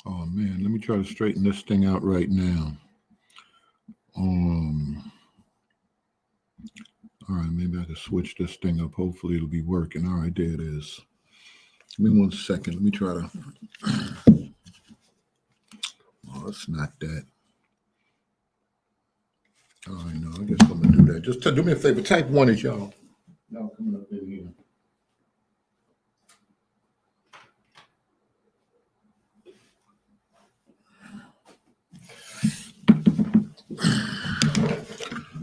Oh man, let me try to straighten this thing out right now. All right, maybe I can switch this thing up. Hopefully it'll be working. All right, there it is. Give me 1 second. Let me try to. Oh, it's not that. Oh, I know. I guess I'm gonna do that. Just do me a favor. Type 1 as y'all coming up in here.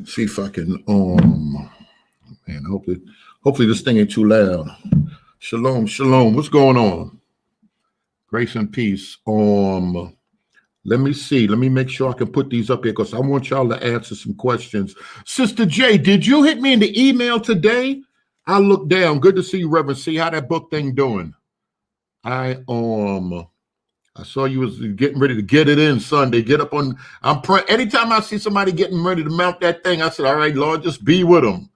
See if I can man, hopefully this thing ain't too loud. Shalom, shalom. What's going on? Grace and peace. Let me see. Let me make sure I can put these up here because I want y'all to answer some questions. Sister J, did you hit me in the email today? I looked down. Good to see you, Reverend. See how that book thing doing. I saw you was getting ready to get it in Sunday. Get up on. I'm praying. Anytime I see somebody getting ready to mount that thing, I said, "All right, Lord, just be with them."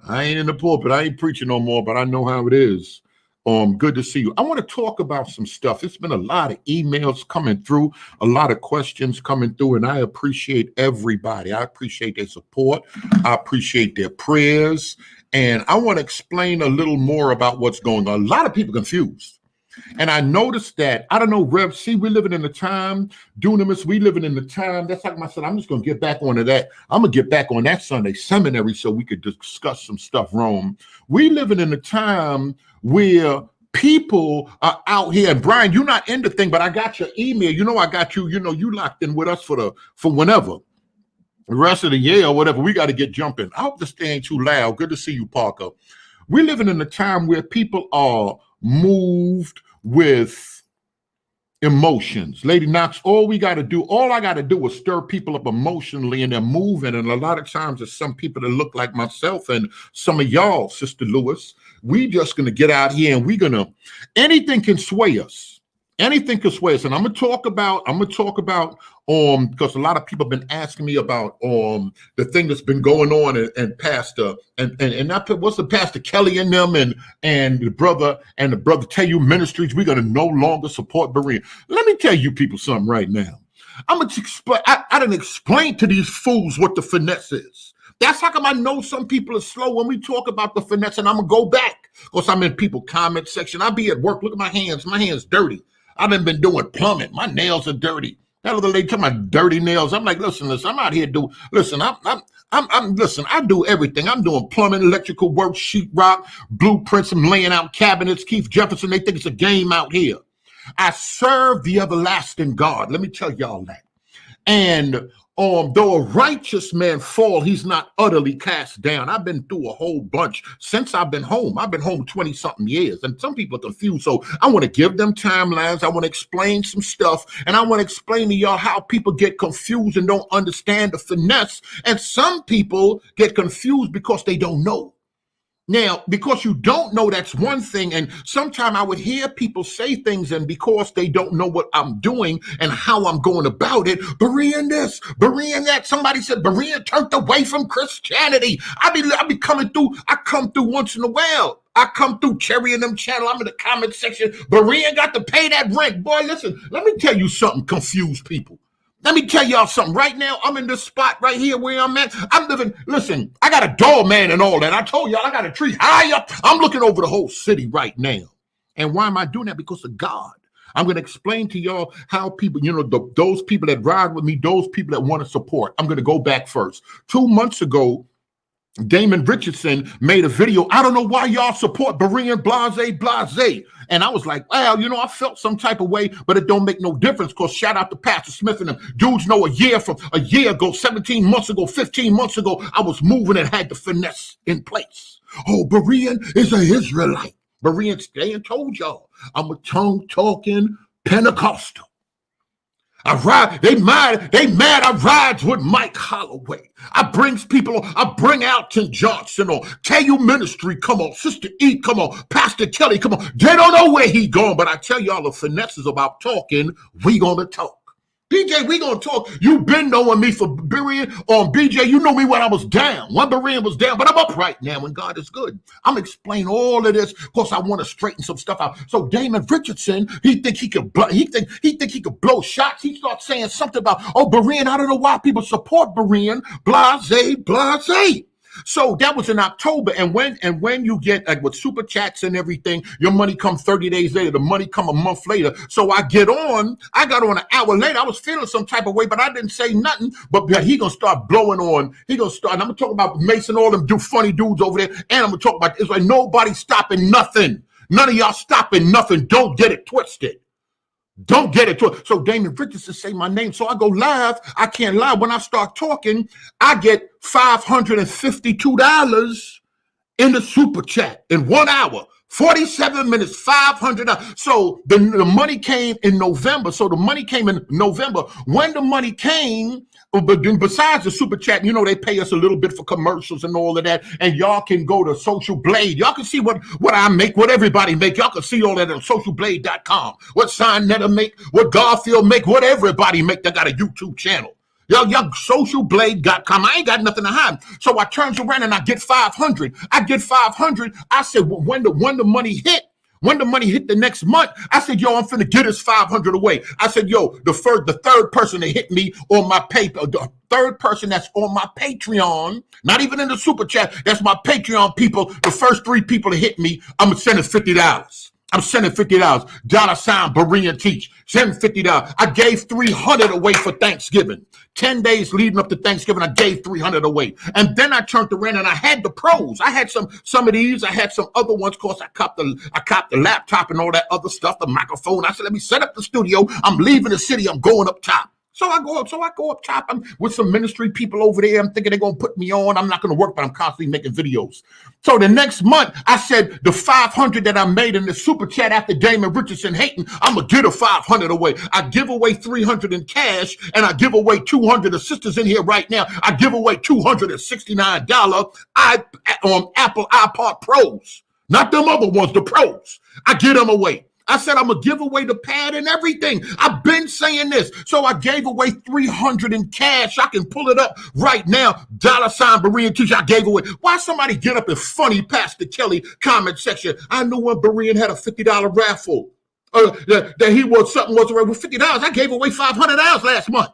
I ain't in the pulpit. I ain't preaching no more, but I know how it is. Good to see you. I want to talk about some stuff. It's been a lot of emails coming through, a lot of questions coming through, and I appreciate everybody. I appreciate their support. I appreciate their prayers, and I want to explain a little more about what's going on. A lot of people confused. And I noticed that, I don't know, Rev, see, we're living in the time, Dunamis, we living in the time. That's like I said, I'm just going to get back onto that. I'm going to get back on that Sunday seminary so we could discuss some stuff, Rome. We living in a time where people are out here. And Brian, you're not in the thing, but I got your email. You know, I got you, you locked in with us for whenever. The rest of the year or whatever, we got to get jumping. I hope this thing ain't too loud. Good to see you, Parker. We're living in a time where people are moved with emotions. Lady Knox, all I got to do is stir people up emotionally and they're moving. And a lot of times there's some people that look like myself and some of y'all, Sister Lewis, we just going to get out here and anything can sway us. Anything can sway us. And I'm going to talk about, because a lot of people have been asking me about the thing that's been going on and Pastor and what's the Pastor Kelly and them and the brother tell you ministries, we're going to no longer support Berean. Let me tell you people something right now. I'm going to explain. I didn't explain to these fools what the finesse is. That's how come I know some people are slow when we talk about the finesse, and I'm going to go back because I'm in people comment section. I'll be at work. Look at my hands. My hands dirty. I've been doing plumbing. My nails are dirty. That other lady talking about dirty nails. I'm like, listen, I'm out here listen, I do everything. I'm doing plumbing, electrical work, sheetrock, blueprints. I'm laying out cabinets. Keith Jefferson, they think it's a game out here. I serve the everlasting God. Let me tell y'all that. And though a righteous man fall, he's not utterly cast down. I've been through a whole bunch since I've been home. I've been home 20-something years, and some people are confused. So I want to give them timelines. I want to explain some stuff, and I want to explain to y'all how people get confused and don't understand the finesse. And some people get confused because they don't know. Now, because you don't know, that's one thing. And sometimes I would hear people say things, and because they don't know what I'm doing and how I'm going about it, Berean this, Berean that. Somebody said Berean turned away from Christianity. I be coming through. I come through once in a while. I come through Cherry and them channel. I'm in the comment section. Berean got to pay that rent. Boy, listen, let me tell you something, confused people. Let me tell y'all something. Right now, I'm in this spot right here where I'm at. I'm living, listen, I got a doorman and all that. I told y'all I got a tree high up. I'm looking over the whole city right now. And why am I doing that? Because of God. I'm going to explain to y'all how people, those people that ride with me, those people that want to support. I'm going to go back first. 2 months ago, Damon Richardson made a video. I don't know why y'all support Berean blase. And I was like, well, I felt some type of way, but it don't make no difference because shout out to Pastor Smith and them. Dudes know a year ago, 17 months ago, 15 months ago, I was moving and had the finesse in place. Oh, Berean is an Israelite. Berean staying told y'all, I'm a tongue-talking Pentecostal. I ride, they mad, I rides with Mike Holloway. I brings people on, I bring Alton Johnson on, KU Ministry, come on, Sister E, come on, Pastor Kelly, come on. They don't know where he going, but I tell y'all the finesse is about talking, we gonna talk. BJ, we gonna talk. You been knowing me for Berean on BJ. You know me when I was down. When Berean was down, but I'm up right now when God is good. I'm explaining all of this because I want to straighten some stuff out. So Damon Richardson, he think he could blow, he think he could blow shots. He starts saying something about, oh, Berean, I don't know why people support Berean. Blase, blase. So that was in October, and when you get like with super chats and everything, your money come 30 days later, the money come a month later. So I got on an hour later. I was feeling some type of way, but I didn't say nothing. But he gonna start blowing on. He gonna start. And I'm gonna talk about Mason, all them funny dudes over there, and I'm gonna talk about it's like nobody stopping nothing. None of y'all stopping nothing. Don't get it twisted. Don't get it to it. So Damon Richardson say my name. So I go live. I can't lie. When I start talking, I get $552 in the super chat in 1 hour. 47 minutes, $500. So the money came in November. So the money came in November. When the money came, but besides the super chat, you know, they pay us a little bit for commercials and all of that. And y'all can go to Social Blade. Y'all can see what I make, what everybody make. Y'all can see all that on socialblade.com. What Signetta make, what Garfield make, what everybody make that got a YouTube channel. Y'all socialblade.com. I ain't got nothing to hide. So I turns around and I get 500. I get 500. I said, well, when the money hit the next month, I said, yo, I'm finna get this 500 away. I said, yo, the third person that hit me on my paper, the third person that's on my Patreon, not even in the super chat, that's my Patreon people. The first 3 people that hit me, I'm sending $50. I'm sending $50. $ Berean Teach. Send $50. I gave 300 away for Thanksgiving. 10 days leading up to Thanksgiving, I gave 300 away. And then I turned around and I had the pros. I had some of these. I had some other ones. Of course, I copped the laptop and all that other stuff, the microphone. I said, let me set up the studio. I'm leaving the city. I'm going up top. So I go up top. I'm with some ministry people over there. I'm thinking they're going to put me on. I'm not going to work, but I'm constantly making videos. So the next month, I said the 500 that I made in the super chat after Damon Richardson hating, I'm going to get a 500 away. I give away 300 in cash, and I give away 200. The sisters in here right now, I give away $269 on Apple iPod Pros. Not them other ones, the Pros. I get them away. I said, I'm going to give away the pad and everything. I've been saying this. So I gave away 300 in cash. I can pull it up right now. $ Berean Teach. I gave away. Why somebody get up and funny Pastor Kelly comment section? I knew when Berean had a $50 raffle. That he was something was around with $50. I gave away $500 last month.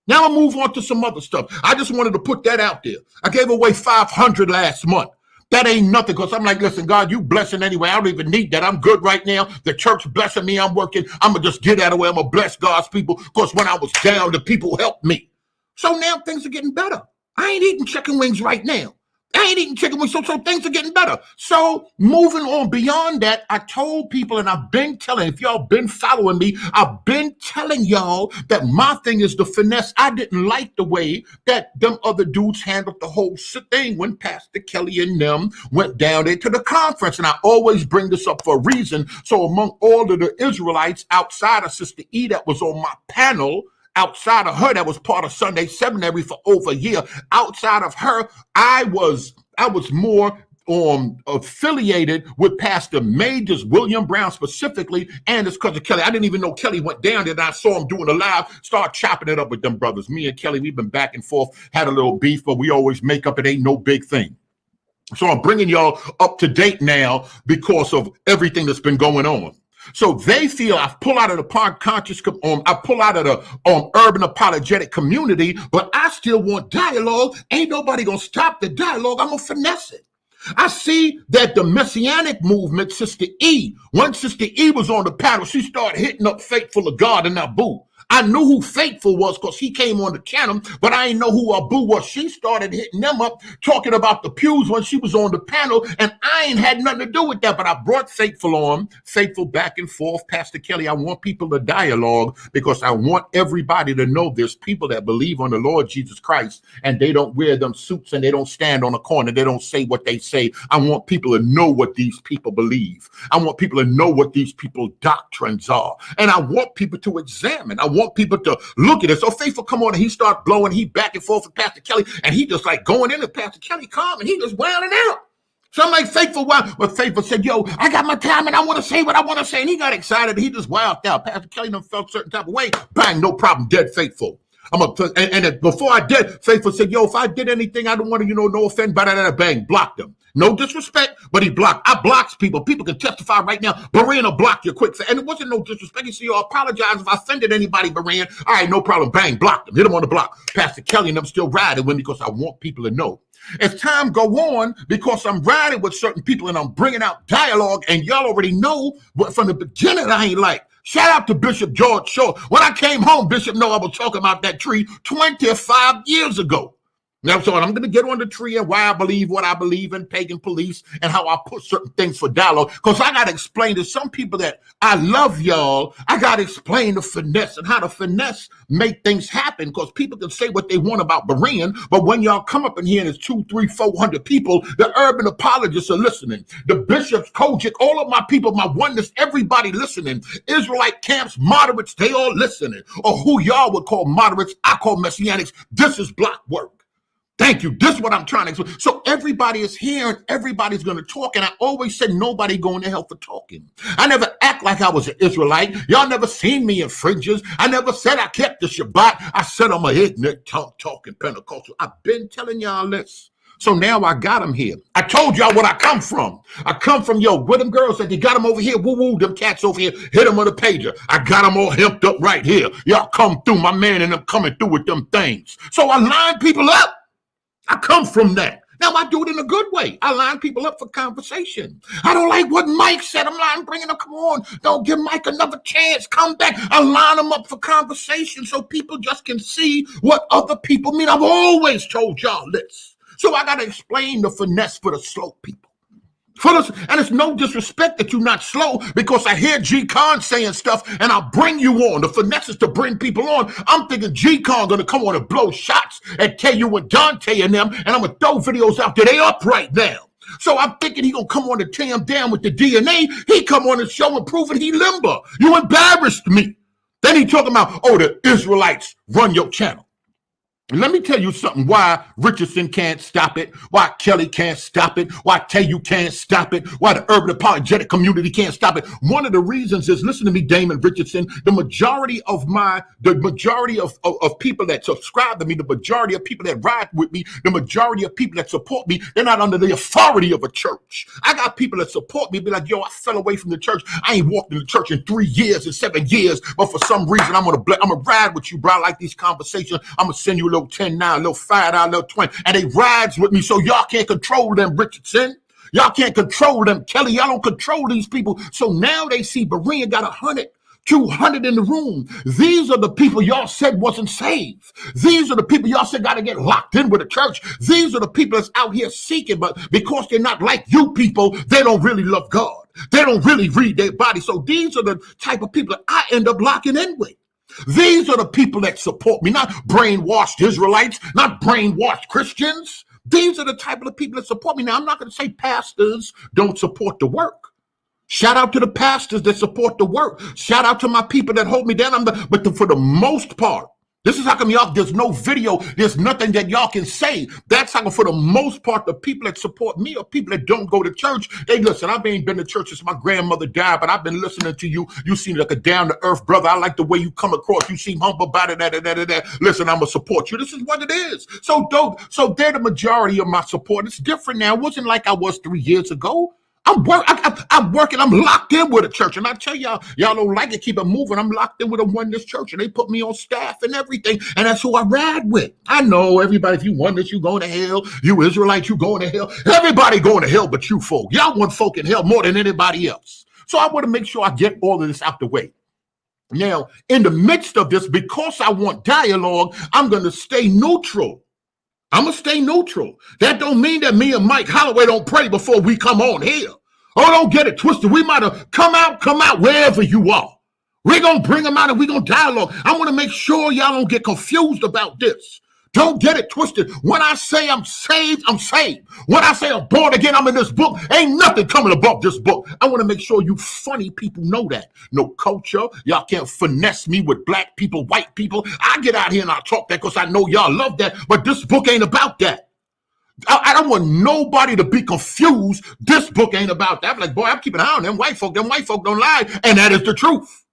Now I'll move on to some other stuff. I just wanted to put that out there. I gave away 500 last month. That ain't nothing, because I'm like, listen, God, you blessing anyway. I don't even need that. I'm good right now. The church blessing me. I'm working. I'm going to just get out of the way. I'm going to bless God's people, because when I was down, the people helped me. So now things are getting better. I ain't eating chicken wings right now. I ain't eating chicken wings, so things are getting better. So moving on beyond that, I told people, and I've been telling, if y'all been following me, I've been telling y'all that my thing is the finesse. I didn't like the way that them other dudes handled the whole thing when Pastor Kelly and them went down there to the conference. And I always bring this up for a reason. So among all of the Israelites outside of Sister E that was on my panel, outside of her, that was part of Sunday Seminary for over a year. Outside of her, I was more affiliated with Pastor Majors, William Brown specifically, and his cousin Kelly. I didn't even know Kelly went down there, and I saw him doing a live, start chopping it up with them brothers. Me and Kelly, we've been back and forth, had a little beef, but we always make up. It ain't no big thing. So I'm bringing y'all up to date now because of everything that's been going on. So they feel I pull out of the conscious, I pull out of the urban apologetic community, but I still want dialogue. Ain't nobody gonna stop the dialogue. I'm gonna finesse it. I see that the Messianic movement, Sister E, once Sister E was on the panel, she started hitting up Faithful of God and Abu. I knew who Faithful was because he came on the channel, but I didn't know who Abu was. She started hitting them up, talking about the pews when she was on the panel, and I ain't had nothing to do with that, but I brought Faithful on, Faithful back and forth. Pastor Kelly, I want people to dialogue because I want everybody to know there's people that believe on the Lord Jesus Christ, and they don't wear them suits, and they don't stand on a corner. They don't say what they say. I want people to know what these people believe. I want people to know what these people's doctrines are, and I want people to examine. I want people to look at it. So Faithful come on and he start blowing. He back and forth with Pastor Kelly, and he just like going into Pastor Kelly calm, and he just wailing out. So I'm like, Faithful, but Faithful said, yo, I got my time and I want to say what I want to say. And he got excited. He just wowed out. Pastor Kelly felt a certain type of way. Bang, no problem. Dead Faithful. And before I did, Faithful said, yo, if I did anything, I don't want to, no offense, bang, blocked him. No disrespect, but he blocked. I blocks people. People can testify right now. Berean will block you quick. And it wasn't no disrespect. He said, yo, I apologize if I offended anybody, Berean. All right, no problem. Bang, blocked him. Hit him on the block. Pastor Kelly and I'm still riding with me because I want people to know. As time go on, because I'm riding with certain people and I'm bringing out dialogue, and y'all already know, but from the beginning, I ain't like. Shout out to Bishop George Shaw. When I came home, Bishop know I was talking about that tree 25 years ago. Now, so I'm going to get on the tree and why I believe what I believe in pagan police and how I put certain things for dialogue. Because I got to explain to some people that I love y'all. I got to explain the finesse and how the finesse make things happen. Because people can say what they want about Berean, but when y'all come up in here and it's 200, 300, 400 people, the urban apologists are listening. The bishops, Kojic, all of my people, my oneness, everybody listening. Israelite camps, moderates, they all listening. Or who y'all would call moderates, I call messianics. This is block work. Thank you. This is what I'm trying to explain. So everybody is here and everybody's going to talk. And I always said nobody going to hell for talking. I never act like I was an Israelite. Y'all never seen me in fringes. I never said I kept the Shabbat. I said I'm a ignorant, talking Pentecostal. I've been telling y'all this. So now I got them here. I told y'all what I come from. I come from, where them girls that they got them over here. Woo-woo, them cats over here. Hit them on the pager. I got them all hemped up right here. Y'all come through, my man and them coming through with them things. So I line people up. I come from that. Now I do it in a good way. I line people up for conversation. I don't like what Mike said. I'm bringing them, come on. Don't give Mike another chance. Come back. I line them up for conversation so people just can see what other people mean. I've always told y'all this. So I got to explain the finesse for the slow people. And it's no disrespect that you're not slow, because I hear G Khan saying stuff and I'll bring you on. The finesse is to bring people on. I'm thinking G Khan going to come on and blow shots at KU and Dante and them, and I'm going to throw videos out there. They up right now. So I'm thinking he going to come on and tear him down with the DNA. He come on the show and proving he limber. You embarrassed me. Then he talking about, the Israelites run your channel. Let me tell you something, why Richardson can't stop it, why Kelly can't stop it, why Tayu can't stop it, why the urban apologetic community can't stop it. One of the reasons is, listen to me, Damon Richardson, the majority of people that subscribe to me, the majority of people that ride with me, the majority of people that support me, they're not under the authority of a church. I got people that support me, be like, I fell away from the church. I ain't walked in the church in 3 years and 7 years, but for some reason, I'm gonna ride with you, bro. I like these conversations. I'm gonna send you a little 10 now, a little 5 now, a little 20, and they rides with me, so y'all can't control them, Richardson. Y'all can't control them, Kelly. Y'all don't control these people. So now they see Berean got 100, 200 in the room. These are the people y'all said wasn't saved. These are the people y'all said got to get locked in with the church. These are the people that's out here seeking, but because they're not like you people, they don't really love God. They don't really read their body. So these are the type of people that I end up locking in with. These are the people that support me, not brainwashed Israelites, not brainwashed Christians. These are the type of people that support me. Now, I'm not going to say pastors don't support the work. Shout out to the pastors that support the work. Shout out to my people that hold me down. For the most part, this is how come y'all, there's no video, there's nothing that y'all can say. That's how come for the most part, the people that support me are people that don't go to church. They listen, I ain't been to church since my grandmother died, but I've been listening to you. You seem like a down-to-earth brother. I like the way you come across. You seem humble about it, that. Listen, I'm going to support you. This is what it is. So they're the majority of my support. It's different now. It wasn't like I was 3 years ago. I'm working. I'm locked in with a church. And I tell y'all don't like it, keep it moving. I'm locked in with a oneness church, and they put me on staff and everything. And that's who I ride with. I know everybody, if you oneness, you going to hell. You Israelites, you going to hell. Everybody going to hell but you folk. Y'all want folk in hell more than anybody else. So I want to make sure I get all of this out the way. Now, in the midst of this, because I want dialogue, I'm going to stay neutral. I'm going to stay neutral. That don't mean that me and Mike Holloway don't pray before we come on here. Oh, don't get it twisted. We might have come out wherever you are. We're going to bring them out and we're going to dialogue. I want to make sure y'all don't get confused about this. Don't get it twisted. When I say I'm saved, I'm saved. When I say I'm born again, I'm in this book. Ain't nothing coming above this book. I want to make sure you funny people know that. No culture. Y'all can't finesse me with black people, white people. I get out here and I talk that because I know y'all love that. But this book ain't about that. I don't want nobody to be confused. This book ain't about that. I'm like, boy, I'm keeping an eye on them white folk. Them white folk don't lie. And that is the truth.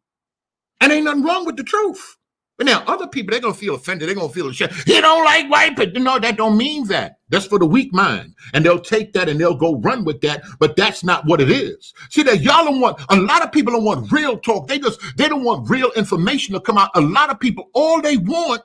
And ain't nothing wrong with the truth. But now other people, they're going to feel offended. They're going to feel ashamed. He don't like white people. No, that don't mean that. That's for the weak mind. And they'll take that and they'll go run with that. But that's not what it is. See, that y'all don't want, a lot of people don't want real talk. They don't want real information to come out. A lot of people, all they want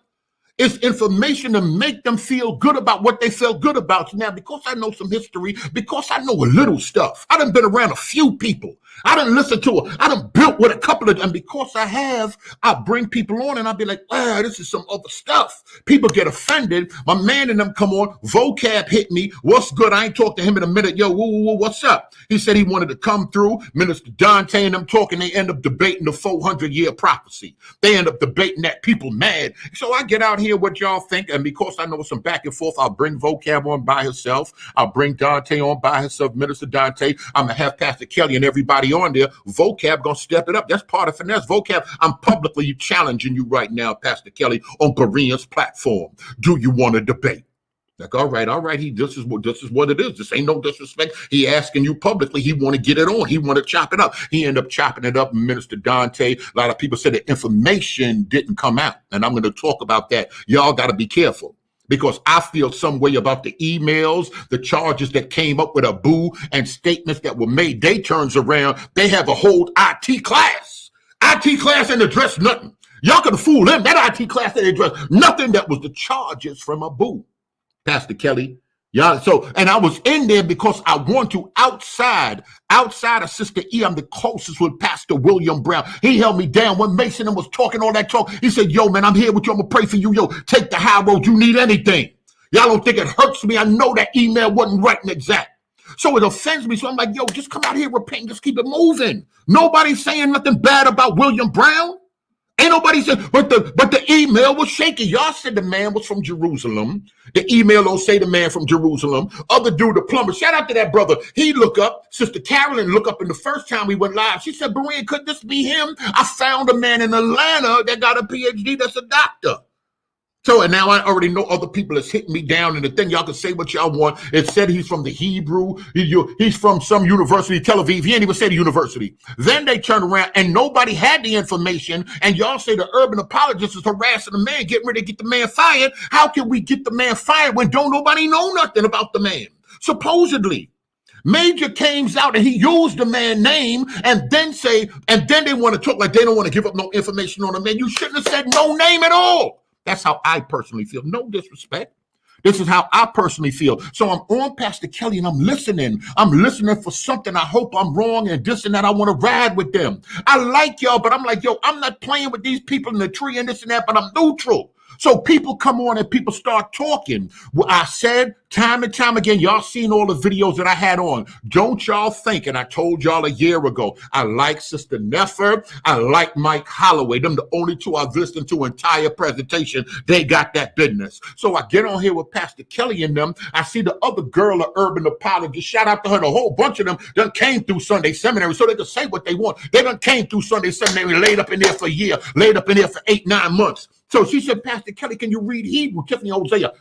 is information to make them feel good about what they felt good about. Now, because I know some history, because I know a little stuff, I done been around a few people. I done listened to it. I done built with a couple of them. Because I have, I bring people on and I'll be like, this is some other stuff. People get offended. My man and them come on. Vocab hit me. What's good? I ain't talked to him in a minute. Yo, what's up? He said he wanted to come through. Minister Dante and them talking. They end up debating the 400-year prophecy. They end up debating that, people mad. So I get out here what y'all think. And because I know some back and forth, I'll bring Vocab on by herself. I'll bring Dante on by herself. Minister Dante. I'm going to have Pastor Kelly and everybody on there. Vocab gonna step it up. That's part of finesse. Vocab, I'm publicly challenging you right now, Pastor Kelly, on Berean's platform. Do you want to debate? Like, all right. This is what it is. This ain't no disrespect. He asking you publicly. He want to get it on. He want to chop it up. He end up chopping it up. Minister Dante. A lot of people said the information didn't come out, and I'm going to talk about that. Y'all got to be careful. Because I feel some way about the emails, the charges that came up with Abu, and statements that were made. They turns around. They have a whole IT class. IT class ain't addressed nothing. Y'all can fool them. That IT class ain't addressed nothing. That was the charges from Abu. Pastor Kelly. Yeah, and I was in there because I want to outside of Sister E. I'm the closest with Pastor William Brown. He held me down when Mason was talking all that talk. He said, yo, man, I'm here with you. I'm going to pray for you. Yo, take the high road. You need anything. Y'all don't think it hurts me. I know that email wasn't right and exact. So it offends me. So I'm like, yo, just come out here, repent, and just keep it moving. Nobody's saying nothing bad about William Brown. Ain't nobody said, but the email was shaky. Y'all said the man was from Jerusalem. The email don't say the man from Jerusalem. Other dude, the plumber, shout out to that brother. He look up, Sister Carolyn look up, in the first time we went live. She said, Berean, could this be him? I found a man in Atlanta that got a PhD that's a doctor. So, and now I already know other people that's hitting me down, and the thing, y'all can say what y'all want. It said he's from the Hebrew. He's from some university, Tel Aviv. He ain't even say the university. Then they turn around and nobody had the information, and y'all say the urban apologist is harassing the man, getting ready to get the man fired. How can we get the man fired when don't nobody know nothing about the man? Supposedly. Major came out and he used the man's name and then they want to talk like they don't want to give up no information on the man. You shouldn't have said no name at all. That's how I personally feel. No disrespect. This is how I personally feel. So I'm on Pastor Kelly and I'm listening. I'm listening for something. I hope I'm wrong and this and that. I want to ride with them. I like y'all, but I'm like, yo, I'm not playing with these people in the tree and this and that, but I'm neutral. So people come on and people start talking. Well, I said time and time again, y'all seen all the videos that I had on. Don't y'all think, and I told y'all a year ago, I like Sister Nefer, I like Mike Holloway. Them the only two I've listened to entire presentation. They got that business. So I get on here with Pastor Kelly and them. I see the other girl, of urban apologist. Shout out to her. A whole bunch of them done came through Sunday seminary so they can say what they want. They done came through Sunday seminary, laid up in there for a year, laid up in there for 8-9 months. So she said, Pastor Kelly, can you read Hebrew? Tiffany Hosea,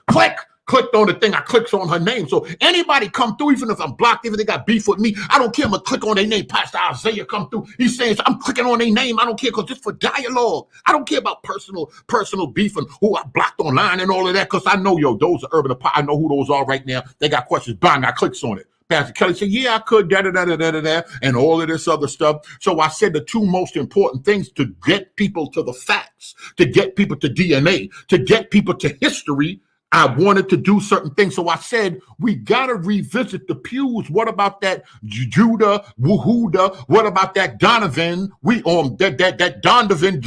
clicked on the thing. I clicks on her name. So anybody come through, even if I'm blocked, even if they got beef with me, I don't care. I'm going to click on their name. Pastor Isaiah come through. He's saying, I'm clicking on their name. I don't care because it's for dialogue. I don't care about personal beef and who I blocked online and all of that because I know, those are urban. I know who those are right now. They got questions. Bang, I clicks on it. Pastor Kelly said, yeah, I could, da-da-da-da-da-da, and all of this other stuff. So I said the two most important things to get people to the facts, to get people to DNA, to get people to history. I wanted to do certain things. So I said, we got to revisit the pews. What about that Judah, Wahuda? What about that Donovan? That Donovan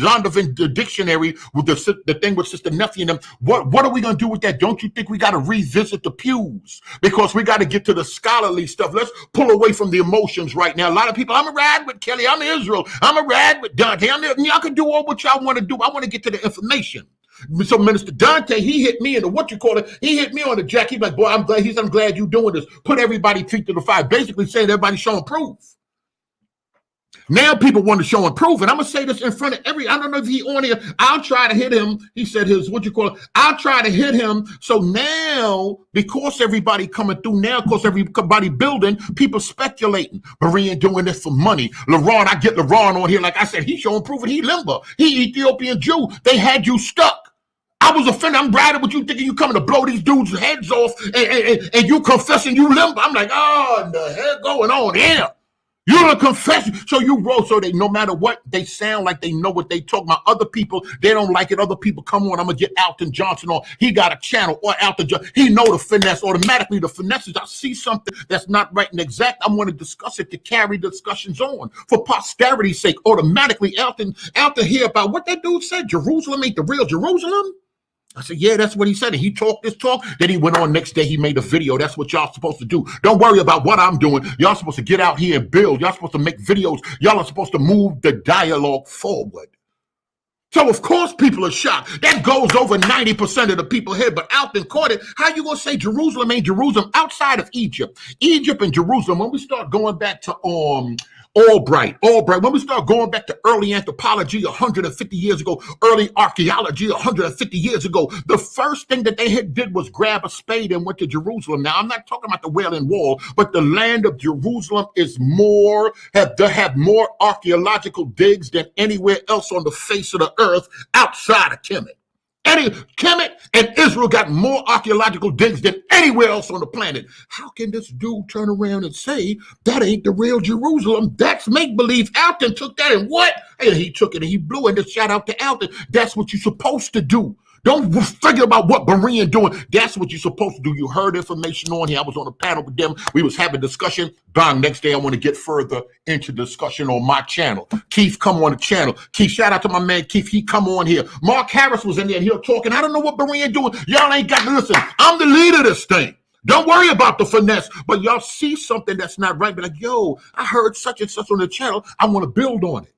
dictionary with the thing with Sister Nephew and them. What are we going to do with that? Don't you think we got to revisit the pews? Because we got to get to the scholarly stuff. Let's pull away from the emotions right now. A lot of people, I'm a ride with Kelly. I'm Israel. I'm a ride with Dante. Y'all can do all what y'all want to do. I want to get to the information. So Minister Dante, he hit me in the he hit me on the jack. He's like, boy, I'm glad you doing this. Put everybody feet to the fire. Basically saying everybody's showing proof. Now people want to show and prove, and I'm gonna say this in front of I don't know if he on here. I'll try to hit him. He said I'll try to hit him. So now, because everybody coming through now, because everybody building, people speculating. Berean doing this for money. LaRon, I get LaRon on here. Like I said, he showing proof and he limber. He Ethiopian Jew. They had you stuck. I was offended. I'm riding with you thinking you coming to blow these dudes' heads off and you confessing you limber. I'm like, oh, the hell going on here? You're a confession. So you roll. So they, no matter what, they sound like they know what they talk about. Other people, they don't like it. Other people, come on, I'm going to get Alton Johnson on. He got a channel, or Alton Johnson. He know the finesse. Automatically, the finesse is I see something that's not right and exact. I want to discuss it to carry discussions on. For posterity's sake, automatically, Alton hear about what that dude said. Jerusalem ain't the real Jerusalem. I said, yeah, that's what he said. And he talked this talk. Then he went on next day. He made a video. That's what y'all supposed to do. Don't worry about what I'm doing. Y'all supposed to get out here and build. Y'all supposed to make videos. Y'all are supposed to move the dialogue forward. So, of course, people are shocked. That goes over 90% of the people here. But Alton caught it. How you going to say Jerusalem ain't Jerusalem outside of Egypt? Egypt and Jerusalem, when we start going back to Albright. When we start going back to early anthropology 150 years ago, early archaeology 150 years ago, the first thing that they did was grab a spade and went to Jerusalem. Now, I'm not talking about the Wailing Wall, but the land of Jerusalem is have more archaeological digs than anywhere else on the face of the earth outside of Kemet. Kemet and Israel got more archaeological digs than anywhere else on the planet. How can this dude turn around and say that ain't the real Jerusalem? That's make-believe. Alton took that and what? And he took it and he blew it. And shout out to Alton. That's what you're supposed to do. Don't figure about what Berean doing. That's what you're supposed to do. You heard information on here. I was on a panel with them. We was having discussion. Bang, next day I want to get further into discussion on my channel. Keith, come on the channel. Keith, shout out to my man Keith. He come on here. Mark Harris was in there and he was talking. I don't know what Berean doing. Y'all ain't got to listen. I'm the leader of this thing. Don't worry about the finesse. But y'all see something that's not right. Be like, yo, I heard such and such on the channel. I want to build on it.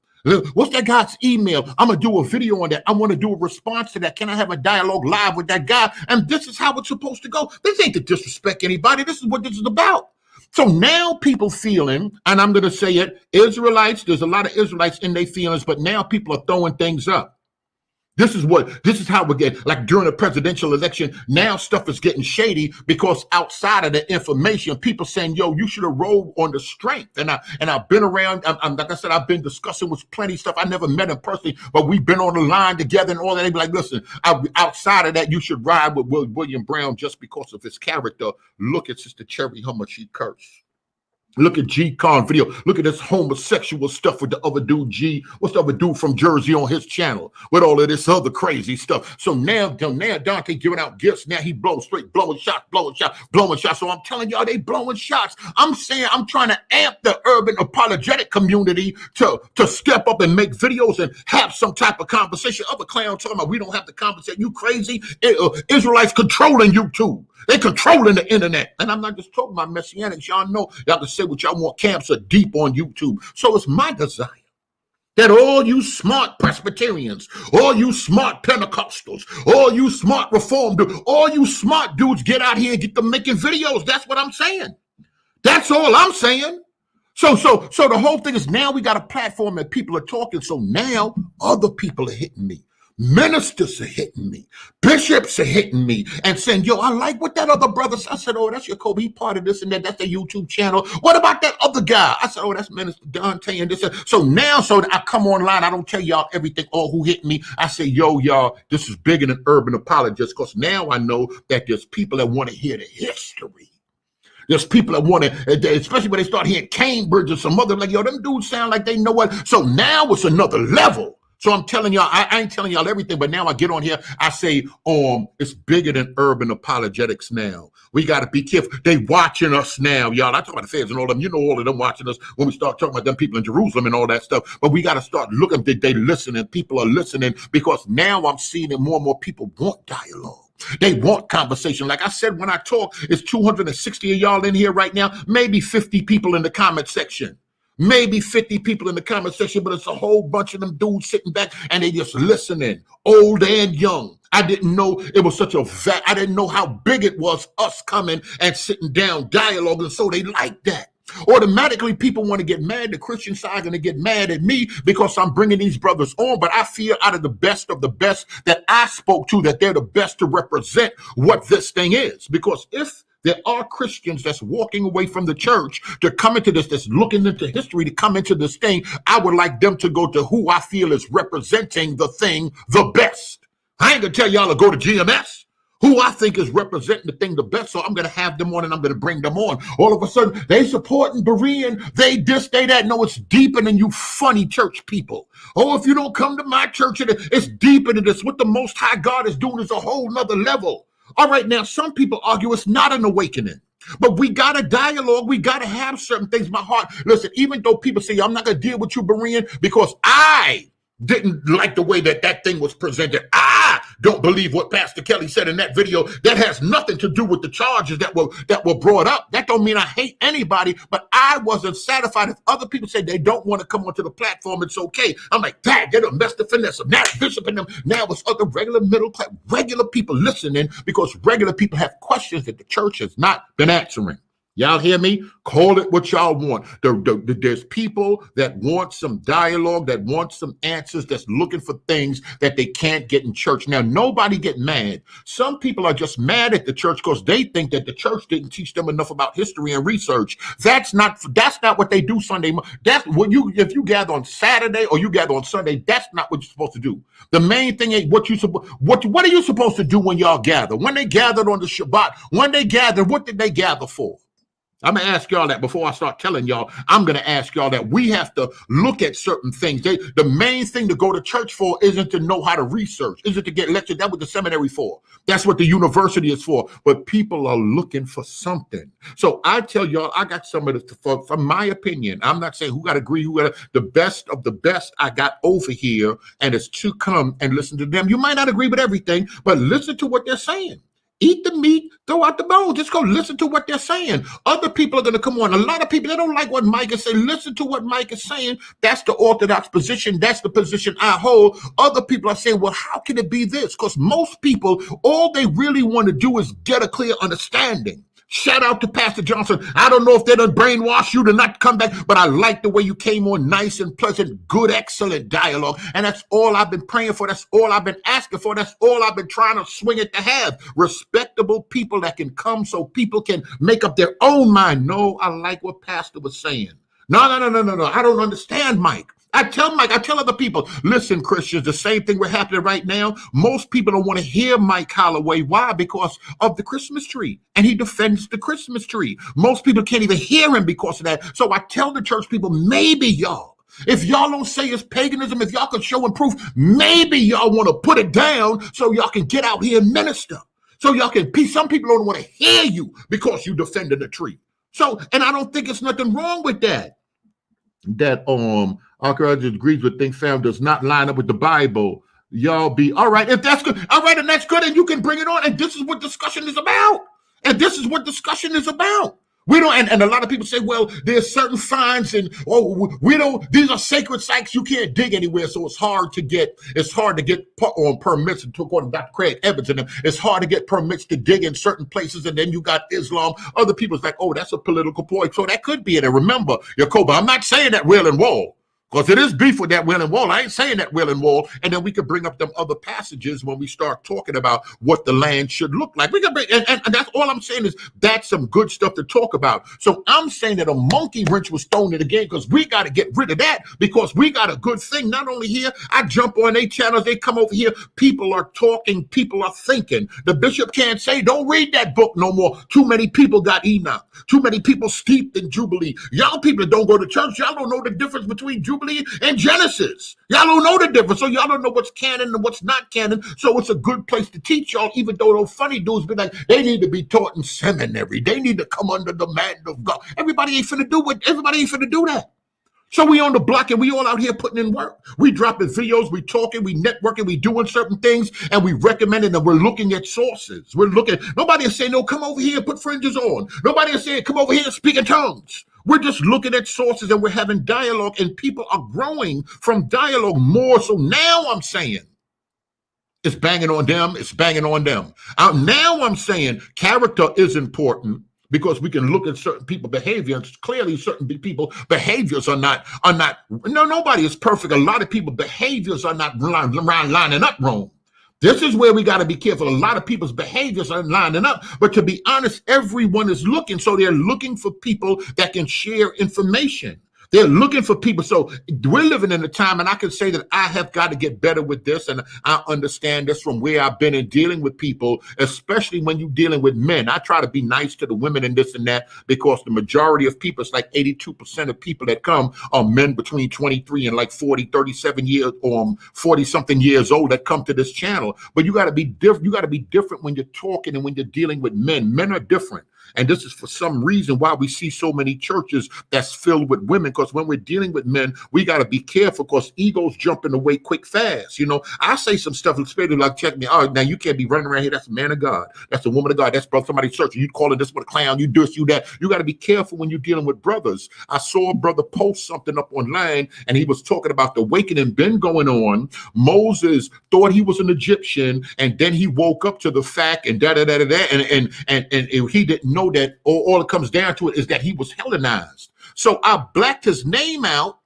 What's that guy's email? I'm going to do a video on that. I want to do a response to that. Can I have a dialogue live with that guy? And this is how it's supposed to go. This ain't to disrespect anybody. This is what this is about. So now people feeling, and I'm going to say it, Israelites, there's a lot of Israelites in their feelings, but now people are throwing things up. This is how we get, like during the presidential election, now stuff is getting shady because outside of the information, people saying, yo, you should have rolled on the strength. And I've been around, like I said, I've been discussing with plenty of stuff. I never met him personally, but we've been on the line together and all that. They be like, listen, outside of that, you should ride with William Brown just because of his character. Look at Sister Cherry, how much he cursed. Look at G-Con video. Look at this homosexual stuff with the other dude, what's the other dude from Jersey on his channel with all of this other crazy stuff. So now Dante giving out gifts. Now he blowing shots. So I'm telling y'all, they blowing shots. I'm saying I'm trying to amp the urban apologetic community to step up and make videos and have some type of conversation. Other clowns talking about we don't have to conversate. You crazy? Israelites controlling YouTube. They controlling the internet. And I'm not just talking about Messianics. Y'all know y'all can say what y'all want. Camps are deep on YouTube. So it's my desire that all you smart Presbyterians, all you smart Pentecostals, all you smart Reformed dudes, all you smart dudes get out here and get them making videos. That's what I'm saying. That's all I'm saying. So the whole thing is now we got a platform that people are talking. So now other people are hitting me. Ministers are hitting me. Bishops are hitting me and saying, yo, I like what that other brother said. I said, oh, that's your Kobe. He part of this and that. That's the YouTube channel. What about that other guy? I said, oh, that's Minister Dante and this. So now, so I come online, I don't tell y'all everything, all who hit me. I say, yo, y'all, this is bigger than urban apologists because now I know that there's people that want to hear the history. There's people that want to, especially when they start hearing Cambridge or some other, like, yo, them dudes sound like they know what. So now it's another level. So I'm telling y'all, I ain't telling y'all everything, but now I get on here, I say, it's bigger than urban apologetics now. We got to be careful. They watching us now, y'all. I talk about the feds and all of them. You know all of them watching us when we start talking about them people in Jerusalem and all that stuff. But we got to start looking. They listening. People are listening because now I'm seeing that more and more people want dialogue. They want conversation. Like I said, when I talk, it's 260 of y'all in here right now, maybe 50 people in the comment section. Maybe 50 people in the comment section, but it's a whole bunch of them dudes sitting back and they just listening, old and young. I didn't know it was such a I didn't know how big it was, us coming and sitting down, dialoguing, so they like that. Automatically, people want to get mad. The Christian side are going to get mad at me because I'm bringing these brothers on. But I feel out of the best that I spoke to, that they're the best to represent what this thing is. Because if there are Christians that's walking away from the church to come into this, that's looking into history to come into this thing, I would like them to go to who I feel is representing the thing the best. I ain't going to tell y'all to go to GMS. Who I think is representing the thing the best, so I'm going to have them on and I'm going to bring them on. All of a sudden, they supporting Berean, they this, they that. No, it's deeper than you funny church people. Oh, if you don't come to my church, it's deeper than this. What the Most High God is doing is a whole nother level. All right, now, some people argue it's not an awakening. But we got to dialogue. We got to have certain things. My heart, listen, even though people say, I'm not going to deal with you, Berean, because I didn't like the way that thing was presented. I don't believe what Pastor Kelly said in that video. That has nothing to do with the charges that were brought up. That don't mean I hate anybody, but I wasn't satisfied. If other people say they don't want to come onto the platform, it's okay. I'm like, dang, they done messed the finesse up. Now Bishop and them, now it's other regular middle class, regular people listening because regular people have questions that the church has not been answering. Y'all hear me? Call it what y'all want. There's people that want some dialogue, that want some answers, that's looking for things that they can't get in church. Now, nobody get mad. Some people are just mad at the church because they think that the church didn't teach them enough about history and research. That's not what they do Sunday. That's what if you gather on Saturday or you gather on Sunday, that's not what you're supposed to do. The main thing ain't what are you supposed to do when y'all gather? When they gathered on the Shabbat, when they gathered, what did they gather for? I'm going to ask y'all that before I start telling y'all. I'm going to ask y'all that we have to look at certain things. The main thing to go to church for isn't to know how to research, isn't to get lectured. That's what the seminary for. That's what the university is for. But people are looking for something. So I tell y'all, I got some of this, from my opinion. I'm not saying who got to agree, who got the best of the best I got over here, and it's to come and listen to them. You might not agree with everything, but listen to what they're saying. Eat the meat, throw out the bones. Just go listen to what they're saying. Other people are going to come on. A lot of people, they don't like what Mike is saying. Listen to what Mike is saying. That's the orthodox position. That's the position I hold. Other people are saying, well, how can it be this? Because most people, all they really want to do is get a clear understanding. Shout out to Pastor Johnson. I don't know if they done brainwash you to not come back, but I like the way you came on, nice and pleasant, good, excellent dialogue. And that's all I've been praying for. That's all I've been asking for. That's all I've been trying to swing it to have. Respectable people that can come so people can make up their own mind. No, I like what Pastor was saying. No. I don't understand, Mike. I tell other people, listen, Christians, the same thing we're happening right now. Most people don't want to hear Mike Holloway. Why? Because of the Christmas tree. And he defends the Christmas tree. Most people can't even hear him because of that. So I tell the church people, maybe y'all, if y'all don't say it's paganism, if y'all can show and proof, maybe y'all want to put it down so y'all can get out here and minister. So y'all can peace. Some people don't want to hear you because you defended the tree. So, and I don't think it's nothing wrong with that. That archaeology agrees with things found does not line up with the Bible. Y'all be all right. If that's good, all right, and that's good, and you can bring it on. And this is what discussion is about. We don't, and a lot of people say, well, there's certain fines, and we don't. These are sacred sites. You can't dig anywhere, so it's hard to get on permits. And according to Dr. Craig Evans, and it's hard to get permits to dig in certain places. And then you got Islam. Other people's like, oh, that's a political point. So that could be it. And remember, Yacoba, I'm not saying that Wailing Wall. Because it is beef with that Wailing Wall. I ain't saying that Wailing Wall. And then we could bring up them other passages when we start talking about what the land should look like. We can bring, and that's all I'm saying is that's some good stuff to talk about. So I'm saying that a monkey wrench was thrown in the game because we got to get rid of that because we got a good thing. Not only here, I jump on their channels. They come over here. People are talking. People are thinking. The bishop can't say, don't read that book no more. Too many people got Enoch. Too many people steeped in Jubilee. Y'all people that don't go to church, y'all don't know the difference between Jubilee and Genesis. Y'all don't know the difference, so y'all don't know what's canon and what's not canon. So it's a good place to teach y'all, even though those funny dudes be like, they need to be taught in seminary. They need to come under the man of God. Everybody ain't finna do that. So we on the block and we all out here putting in work. We dropping videos, we talking, we networking, we doing certain things, and we recommending and we're looking at sources. Nobody is saying, no, come over here and put fringes on. Nobody is saying, come over here and speak in tongues. We're just looking at sources and we're having dialogue, and people are growing from dialogue more. So now I'm saying it's banging on them. Now I'm saying character is important, because we can look at certain people behavior, and clearly certain people behaviors are not no, nobody is perfect. A lot of people behaviors are not lining up wrong. This is where we got to be careful. A lot of people's behaviors are lining up, but to be honest, everyone is looking. So they're looking for people that can share information. They're looking for people. So we're living in a time, and I can say that I have got to get better with this, and I understand this from where I've been in dealing with people, especially when you're dealing with men. I try to be nice to the women and this and that, because the majority of people, it's like 82% of people that come are men between 23 and like 40, 37 years, 40 something years old that come to this channel. But you got to be different. You got to be different when you're talking and when you're dealing with men. Men are different. And this is for some reason why we see so many churches that's filled with women, because when we're dealing with men, we got to be careful, because egos jump in the way quick, fast. You know, I say some stuff, especially like, check me out. Now, you can't be running around here. That's a man of God. That's a woman of God. That's brother, somebody searching. You calling this one a clown. You this, you that. You got to be careful when you're dealing with brothers. I saw a brother post something up online, and he was talking about the awakening been going on. Moses thought he was an Egyptian, and then he woke up to the fact, and and he didn't know that all it comes down to it is that he was Hellenized. So I blacked his name out.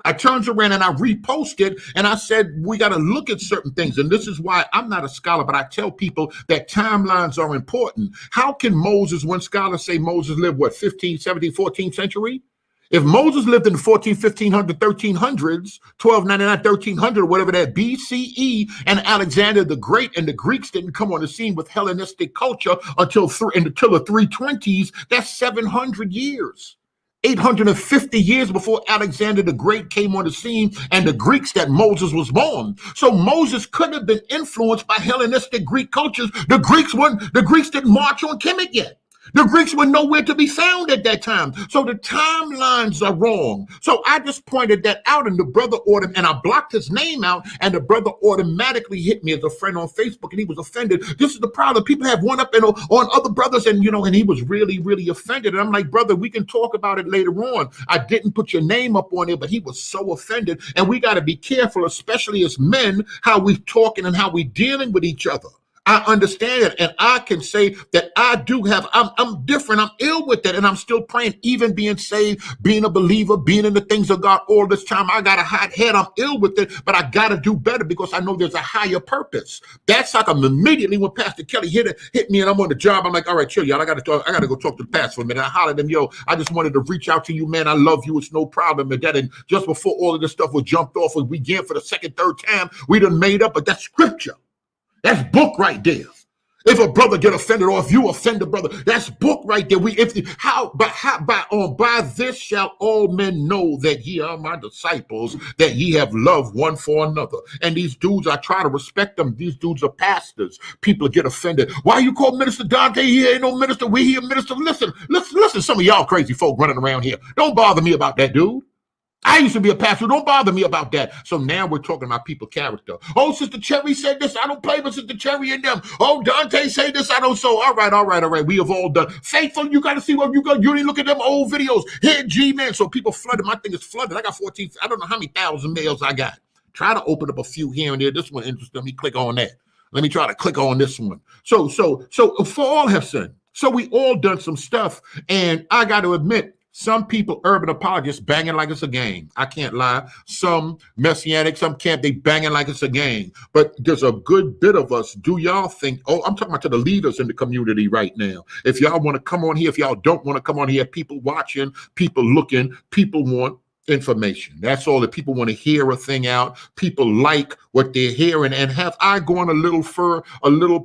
I turned around and I reposted, and I said, we got to look at certain things. And this is why I'm not a scholar, but I tell people that timelines are important. How can Moses, when scholars say Moses lived, what, 15, 17, 14th century? If Moses lived in the 14, 1500, 1300s, 1299, 1300, whatever that BCE, and Alexander the Great and the Greeks didn't come on the scene with Hellenistic culture until the 320s, that's 700 years. 850 years before Alexander the Great came on the scene and the Greeks that Moses was born. So Moses could have been influenced by Hellenistic Greek cultures. The Greeks didn't march on Kemet yet. The Greeks were nowhere to be found at that time. So the timelines are wrong. So I just pointed that out, and the brother and I blocked his name out, and the brother automatically hit me as a friend on Facebook, and he was offended. This is the problem. People have one up on other brothers, and and he was really, really offended. And I'm like, brother, we can talk about it later on. I didn't put your name up on it, but he was so offended. And we got to be careful, especially as men, how we talking and how we dealing with each other. I understand it, and I can say that I'm different. I'm ill with it, and I'm still praying, even being saved, being a believer, being in the things of God all this time. I got a hot head. I'm ill with it, but I got to do better, because I know there's a higher purpose. That's like I'm immediately when Pastor Kelly hit me, and I'm on the job. I'm like, all right, chill, y'all. I got to go talk to the pastor for a minute. I hollered at him, yo, I just wanted to reach out to you, man. I love you. It's no problem. And just before all of this stuff was jumped off, we again for the second, third time, we done made up, but that's scripture. That's book right there. If a brother get offended, or if you offend a brother, that's book right there. By this shall all men know that ye are my disciples, that ye have love one for another. And these dudes, I try to respect them. These dudes are pastors. People get offended. Why you call Minister Dante? He ain't no minister. We here minister. Listen. Some of y'all crazy folk running around here. Don't bother me about that, dude. I used to be a pastor. Don't bother me about that. So now we're talking about people character. Oh, Sister Cherry said this. I don't play with Sister Cherry and them. Oh, Dante say this. I don't. So all right. We have all done. Faithful, you got to see what you got. You didn't look at them old videos. Here, G-Man. So people flooded. My thing is flooded. I got 14. I don't know how many thousand mails I got. Try to open up a few here and there. This one interesting. Let me click on that. Let me try to click on this one. So for all have sinned. So we all done some stuff. And I got to admit, some people, urban apologists, banging like it's a game. I can't lie. Some messianic, some camp, they banging like it's a game. But there's a good bit of us. Do y'all think, I'm talking about to the leaders in the community right now. If y'all want to come on here, if y'all don't want to come on here, people watching, people looking, people want information. That's all. That people want to hear a thing out. People like what they're hearing. And have I gone a little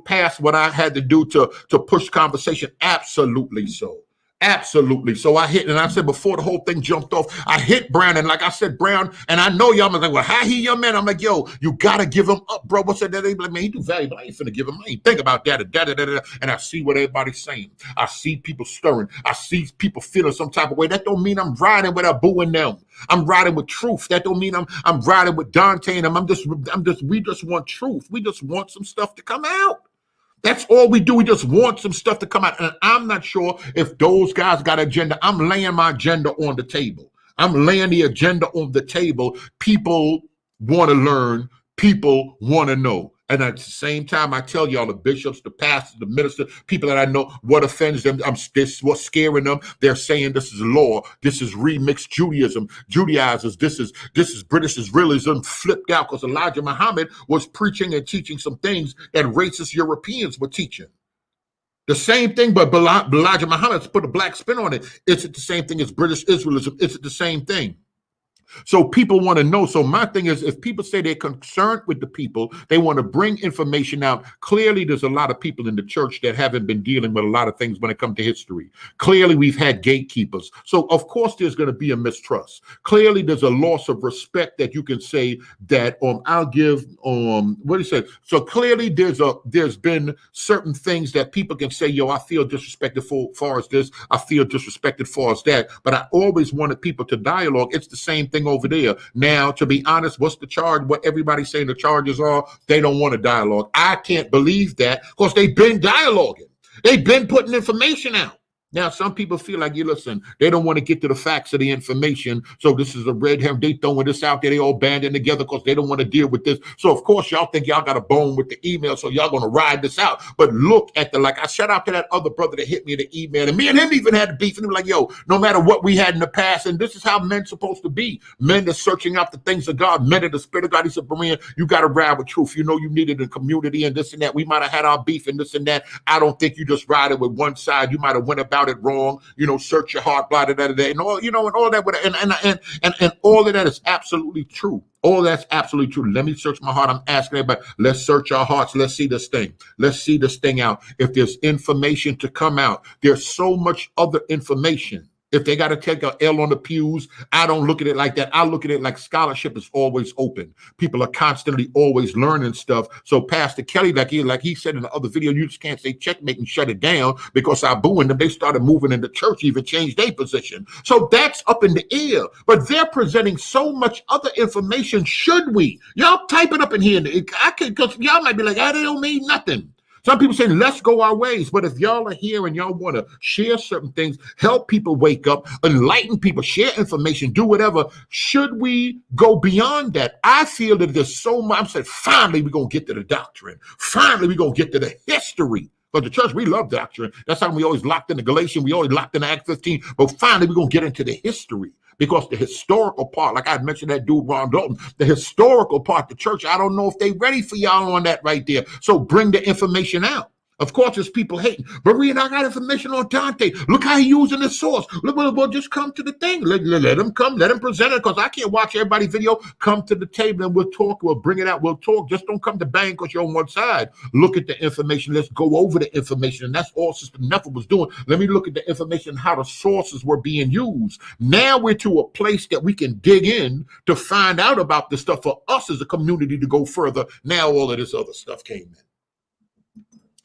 past what I had to do to push conversation? Absolutely so. Absolutely. So I hit, and I said before the whole thing jumped off, I hit Brown, and like I said, Brown, and I know y'all was like, well, how he young man? I'm like, yo, you gotta give him up, bro. What's that? They be like, man, he too valuable. I ain't finna give him. I ain't think about that. And I see what everybody's saying. I see people stirring. I see people feeling some type of way. That don't mean I'm riding without booing them. I'm riding with truth. That don't mean I'm riding with Dante and we just want truth. We just want some stuff to come out. That's all we do. We just want some stuff to come out. And I'm not sure if those guys got an agenda. I'm laying my agenda on the table. I'm laying the agenda on the table. People want to learn. People want to know. And at the same time, I tell y'all, the bishops, the pastors, the ministers, people that I know, what offends them, this what's scaring them. They're saying this is law. This is remixed Judaism, Judaizers. This is British Israelism flipped out, because Elijah Muhammad was preaching and teaching some things that racist Europeans were teaching. The same thing, but Elijah Muhammad put a black spin on it. Is it the same thing as British Israelism? Is it the same thing? So people want to know. So my thing is, if people say they're concerned with the people, they want to bring information out. Clearly, there's a lot of people in the church that haven't been dealing with a lot of things when it comes to history. Clearly, we've had gatekeepers. So of course, there's going to be a mistrust. Clearly, there's a loss of respect that you can say that I'll give what do you say? So clearly, there's been certain things that people can say, yo, I feel disrespected for far as this, I feel disrespected far as that. But I always wanted people to dialogue. It's the same thing over there. Now, to be honest, what's the charge? What everybody's saying the charges are, they don't want a dialogue. I can't believe that, because they've been dialoguing. They've been putting information out. Now, some people feel like, you listen, they don't want to get to the facts of the information. So this is a red herring. They throwing this out there. They all banding together because they don't want to deal with this. So, of course, y'all think y'all got a bone with the email. So y'all going to ride this out. But look at I shout out to that other brother that hit me in the email. And me and him even had a beef. And he was like, yo, no matter what we had in the past, and this is how men's supposed to be. Men are searching out the things of God. Men of the Spirit of God. He said, Berean, you got to ride with truth. You know you needed a community and this and that. We might have had our beef and this and that. I don't think you just ride it with one side. You might have went about it wrong. Search your heart, blah, blah, blah, blah, and all, and all that, and all of that is absolutely true. All that's absolutely true. Let me search my heart. I'm asking everybody, let's search our hearts. Let's see this thing. Let's see this thing out. If there's information to come out, there's so much other information. If they got to take an L on the pews, I don't look at it like that. I look at it like scholarship is always open. People are constantly always learning stuff. So Pastor Kelly, like he said in the other video, you just can't say checkmate and shut it down, because I booing them. They started moving in the church, even changed their position. So that's up in the air. But they're presenting so much other information. Should we? Y'all type it up in here. Because y'all might be like, they don't mean nothing. Some people say, let's go our ways. But if y'all are here and y'all want to share certain things, help people wake up, enlighten people, share information, do whatever, should we go beyond that? I feel that there's so much. I'm saying, finally, we're going to get to the doctrine. Finally, we're going to get to the history. But the church, we love doctrine. That's how we always locked in the Galatians. We always locked in Act 15. But finally, we're going to get into the history. Because the historical part, like I mentioned that dude, Ron Dalton, the historical part, the church, I don't know if they're ready for y'all on that right there. So bring the information out. Of course, there's people hating. Berean, I got information on Dante. Look how he's using the source. Look, well, just come to the thing. Let him come. Let him present it, because I can't watch everybody's video. Come to the table and we'll talk. We'll bring it out. We'll talk. Just don't come to bang because you're on one side. Look at the information. Let's go over the information. And that's all Sister Neffa was doing. Let me look at the information, how the sources were being used. Now we're to a place that we can dig in to find out about this stuff for us as a community to go further. Now all of this other stuff came in.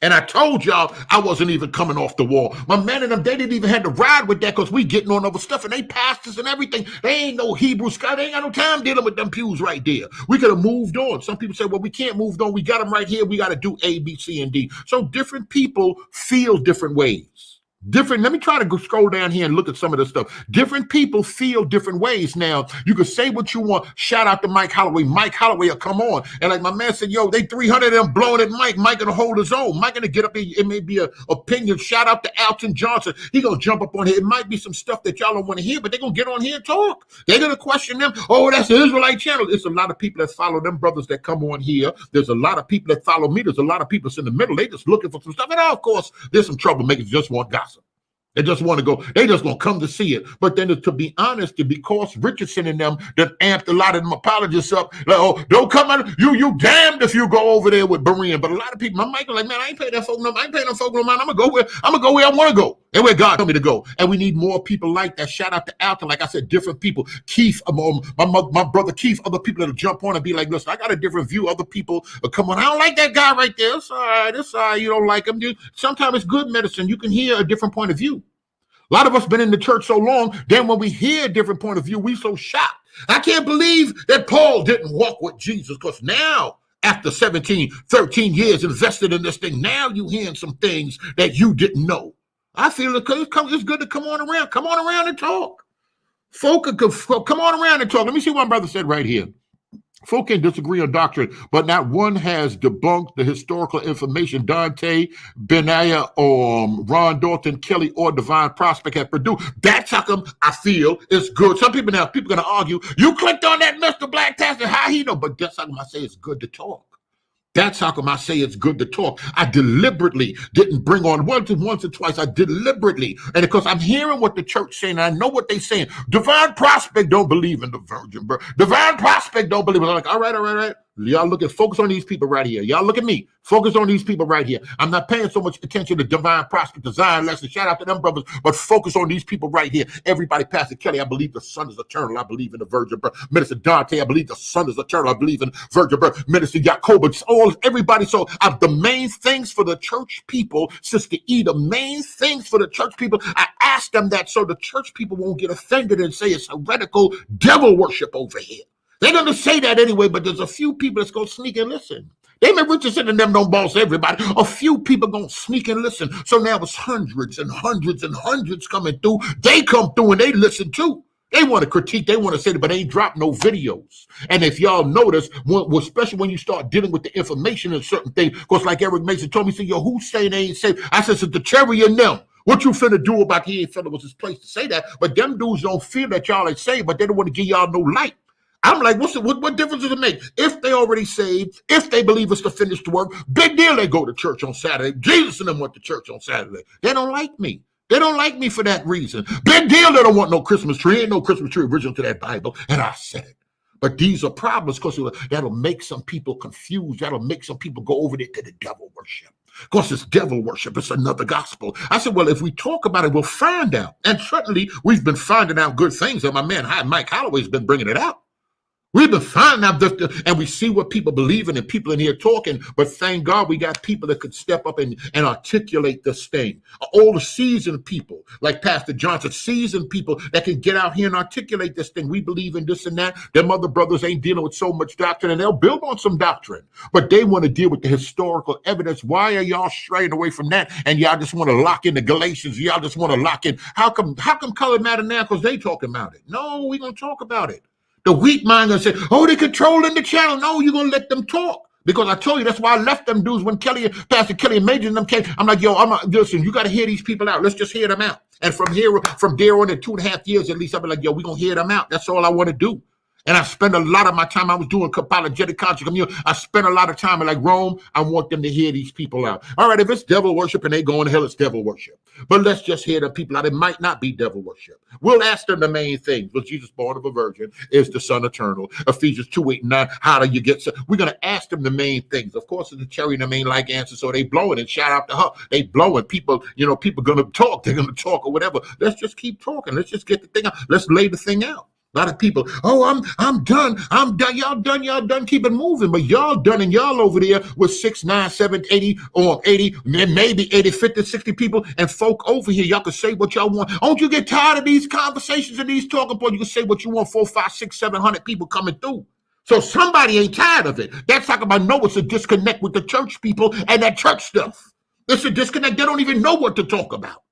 And I told y'all I wasn't even coming off the wall. My man and them, they didn't even have to ride with that, because we getting on other stuff, and they pastors and everything. They ain't no Hebrew Scott. They ain't got no time dealing with them pews right there. We could have moved on. Some people say, well, we can't move on. We got them right here. We got to do A, B, C, and D. So different people feel different ways. Let me try to go scroll down here and look at some of this stuff. Different people feel different ways. Now, you can say what you want. Shout out to Mike Holloway. Mike Holloway will come on. And like my man said, yo, they 300 of them blowing at Mike. Mike gonna hold his own. Mike gonna get up. It may be an opinion. Shout out to Alton Johnson. He gonna jump up on here. It might be some stuff that y'all don't want to hear, but they're gonna get on here and talk. They're gonna question them. Oh, that's the Israelite channel. It's a lot of people that follow them brothers that come on here. There's a lot of people that follow me. There's a lot of people that's in the middle. They just looking for some stuff. And of course, there's some troublemakers that just want gossip. They just want to go. They just gonna come to see it. But then, to be honest, because Richardson and them that amped a lot of them apologists up, like, oh, don't come out. You damned if you go over there with Berean. But a lot of people, my Michael, like, man, I ain't paying that folk no. I ain't paying them folk no mind. I'm gonna go where I want to go, and where God told me to go. And we need more people like that. Shout out to Alton, like I said, different people. Keith, my brother Keith, other people that'll jump on and be like, listen, I got a different view. Other people will come on. I don't like that guy right there. It's all right. It's all right. You don't like him, dude. Sometimes it's good medicine. You can hear a different point of view. A lot of us been in the church so long, then when we hear a different point of view, we so shocked. I can't believe that Paul didn't walk with Jesus, because now, after 17, 13 years invested in this thing, now you hearing some things that you didn't know. I feel it's good to come on around. Come on around and talk. Folk, come on around and talk. Let me see what my brother said right here. Folk can disagree on doctrine, but not one has debunked the historical information Dante, Benaiah, Ron Dalton, Kelly, or Divine Prospect have produced. That's how come I feel it's good. Some people now, people going to argue, you clicked on that Mr. Black Test, and how he know? But that's how come I say it's good to talk. That's how come I say it's good to talk. I deliberately didn't bring on once or twice. I deliberately, and because I'm hearing what the church saying, I know what they're saying. Divine Prospect don't believe in the virgin birth. Divine Prospect don't believe. I'm like, all right. Y'all look at, focus on these people right here. Y'all look at me. Focus on these people right here. I'm not paying so much attention to Divine Prospect Design lesson. Shout out to them brothers, but focus on these people right here. Everybody, Pastor Kelly, I believe the Son is eternal. I believe in the virgin birth. Minister Dante, I believe the Son is eternal. I believe in virgin birth. Minister Jacobus, all everybody. So the main things for the church people, Sister E, the main things for the church people, I asked them that so the church people won't get offended and say it's heretical devil worship over here. They're going to say that anyway, but there's a few people that's going to sneak and listen. They may Richardson and them don't boss everybody. A few people going to sneak and listen. So now it's hundreds and hundreds and hundreds coming through. They come through and they listen too. They want to critique, they want to say it, but they ain't drop no videos. And if y'all notice, especially when you start dealing with the information and certain things, because like Eric Mason told me, he said, yo, who's saying they ain't safe? I said, it's the cherry in them. What you finna do about he ain't finna was his place to say that, but them dudes don't feel that y'all ain't saved, but they don't want to give y'all no light. I'm like, what difference does it make? If they already saved, if they believe it's the finished work, big deal they go to church on Saturday. Jesus and them went to church on Saturday. They don't like me. They don't like me for that reason. Big deal they don't want no Christmas tree. Ain't no Christmas tree original to that Bible. And I said it. But these are problems because that'll make some people confused. That'll make some people go over there to the devil worship. Of course, it's devil worship. It's another gospel. I said, well, if we talk about it, we'll find out. And certainly, we've been finding out good things. And my man, Mike Holloway's been bringing it out. We've been finding out, and we see what people believe in, and people in here talking, but thank God we got people that could step up and articulate this thing. All the seasoned people, like Pastor Johnson, seasoned people that can get out here and articulate this thing. We believe in this and that. Them other brothers ain't dealing with so much doctrine, and they'll build on some doctrine, but they want to deal with the historical evidence. Why are y'all straying away from that? And y'all just want to lock in the Galatians. Y'all just want to lock in. How come color matter now? Because they talking about it. No, we're going to talk about it. The weak mind gonna say, oh, they're controlling the channel. No, you're gonna let them talk. Because I told you, that's why I left them dudes when Pastor Kelly and Major and them came. I'm like, yo, listen, you gotta hear these people out. Let's just hear them out. And from there on in 2.5 years at least, I'll be like, yo, we're gonna hear them out. That's all I want to do. And I spend a lot of my time, I was doing apologetic conscious communion. I spent a lot of time in like Rome. I want them to hear these people out. All right, if it's devil worship and they going to hell, it's devil worship. But let's just hear the people out. It might not be devil worship. We'll ask them the main things. Was Jesus born of a virgin? Is the Son eternal? Ephesians 2:8-9. How do you get? We're going to ask them the main things. Of course, it's the cherry and the main like answer. So they blowing, and shout out to her. They blowing. People, people going to talk. They're going to talk or whatever. Let's just keep talking. Let's just get the thing out. Let's lay the thing out. A lot of people, oh, I'm done. Y'all done. Keep it moving. But y'all done, and y'all over there with 6, 9, 7, 80, or 80, maybe 80, 50, 60 people, and folk over here, y'all can say what y'all want. Don't you get tired of these conversations and these talking points? You can say what you want, 4, 5, 6, 700 people coming through. So somebody ain't tired of it. That's like I know it's a disconnect with the church people and that church stuff. It's a disconnect. They don't even know what to talk about.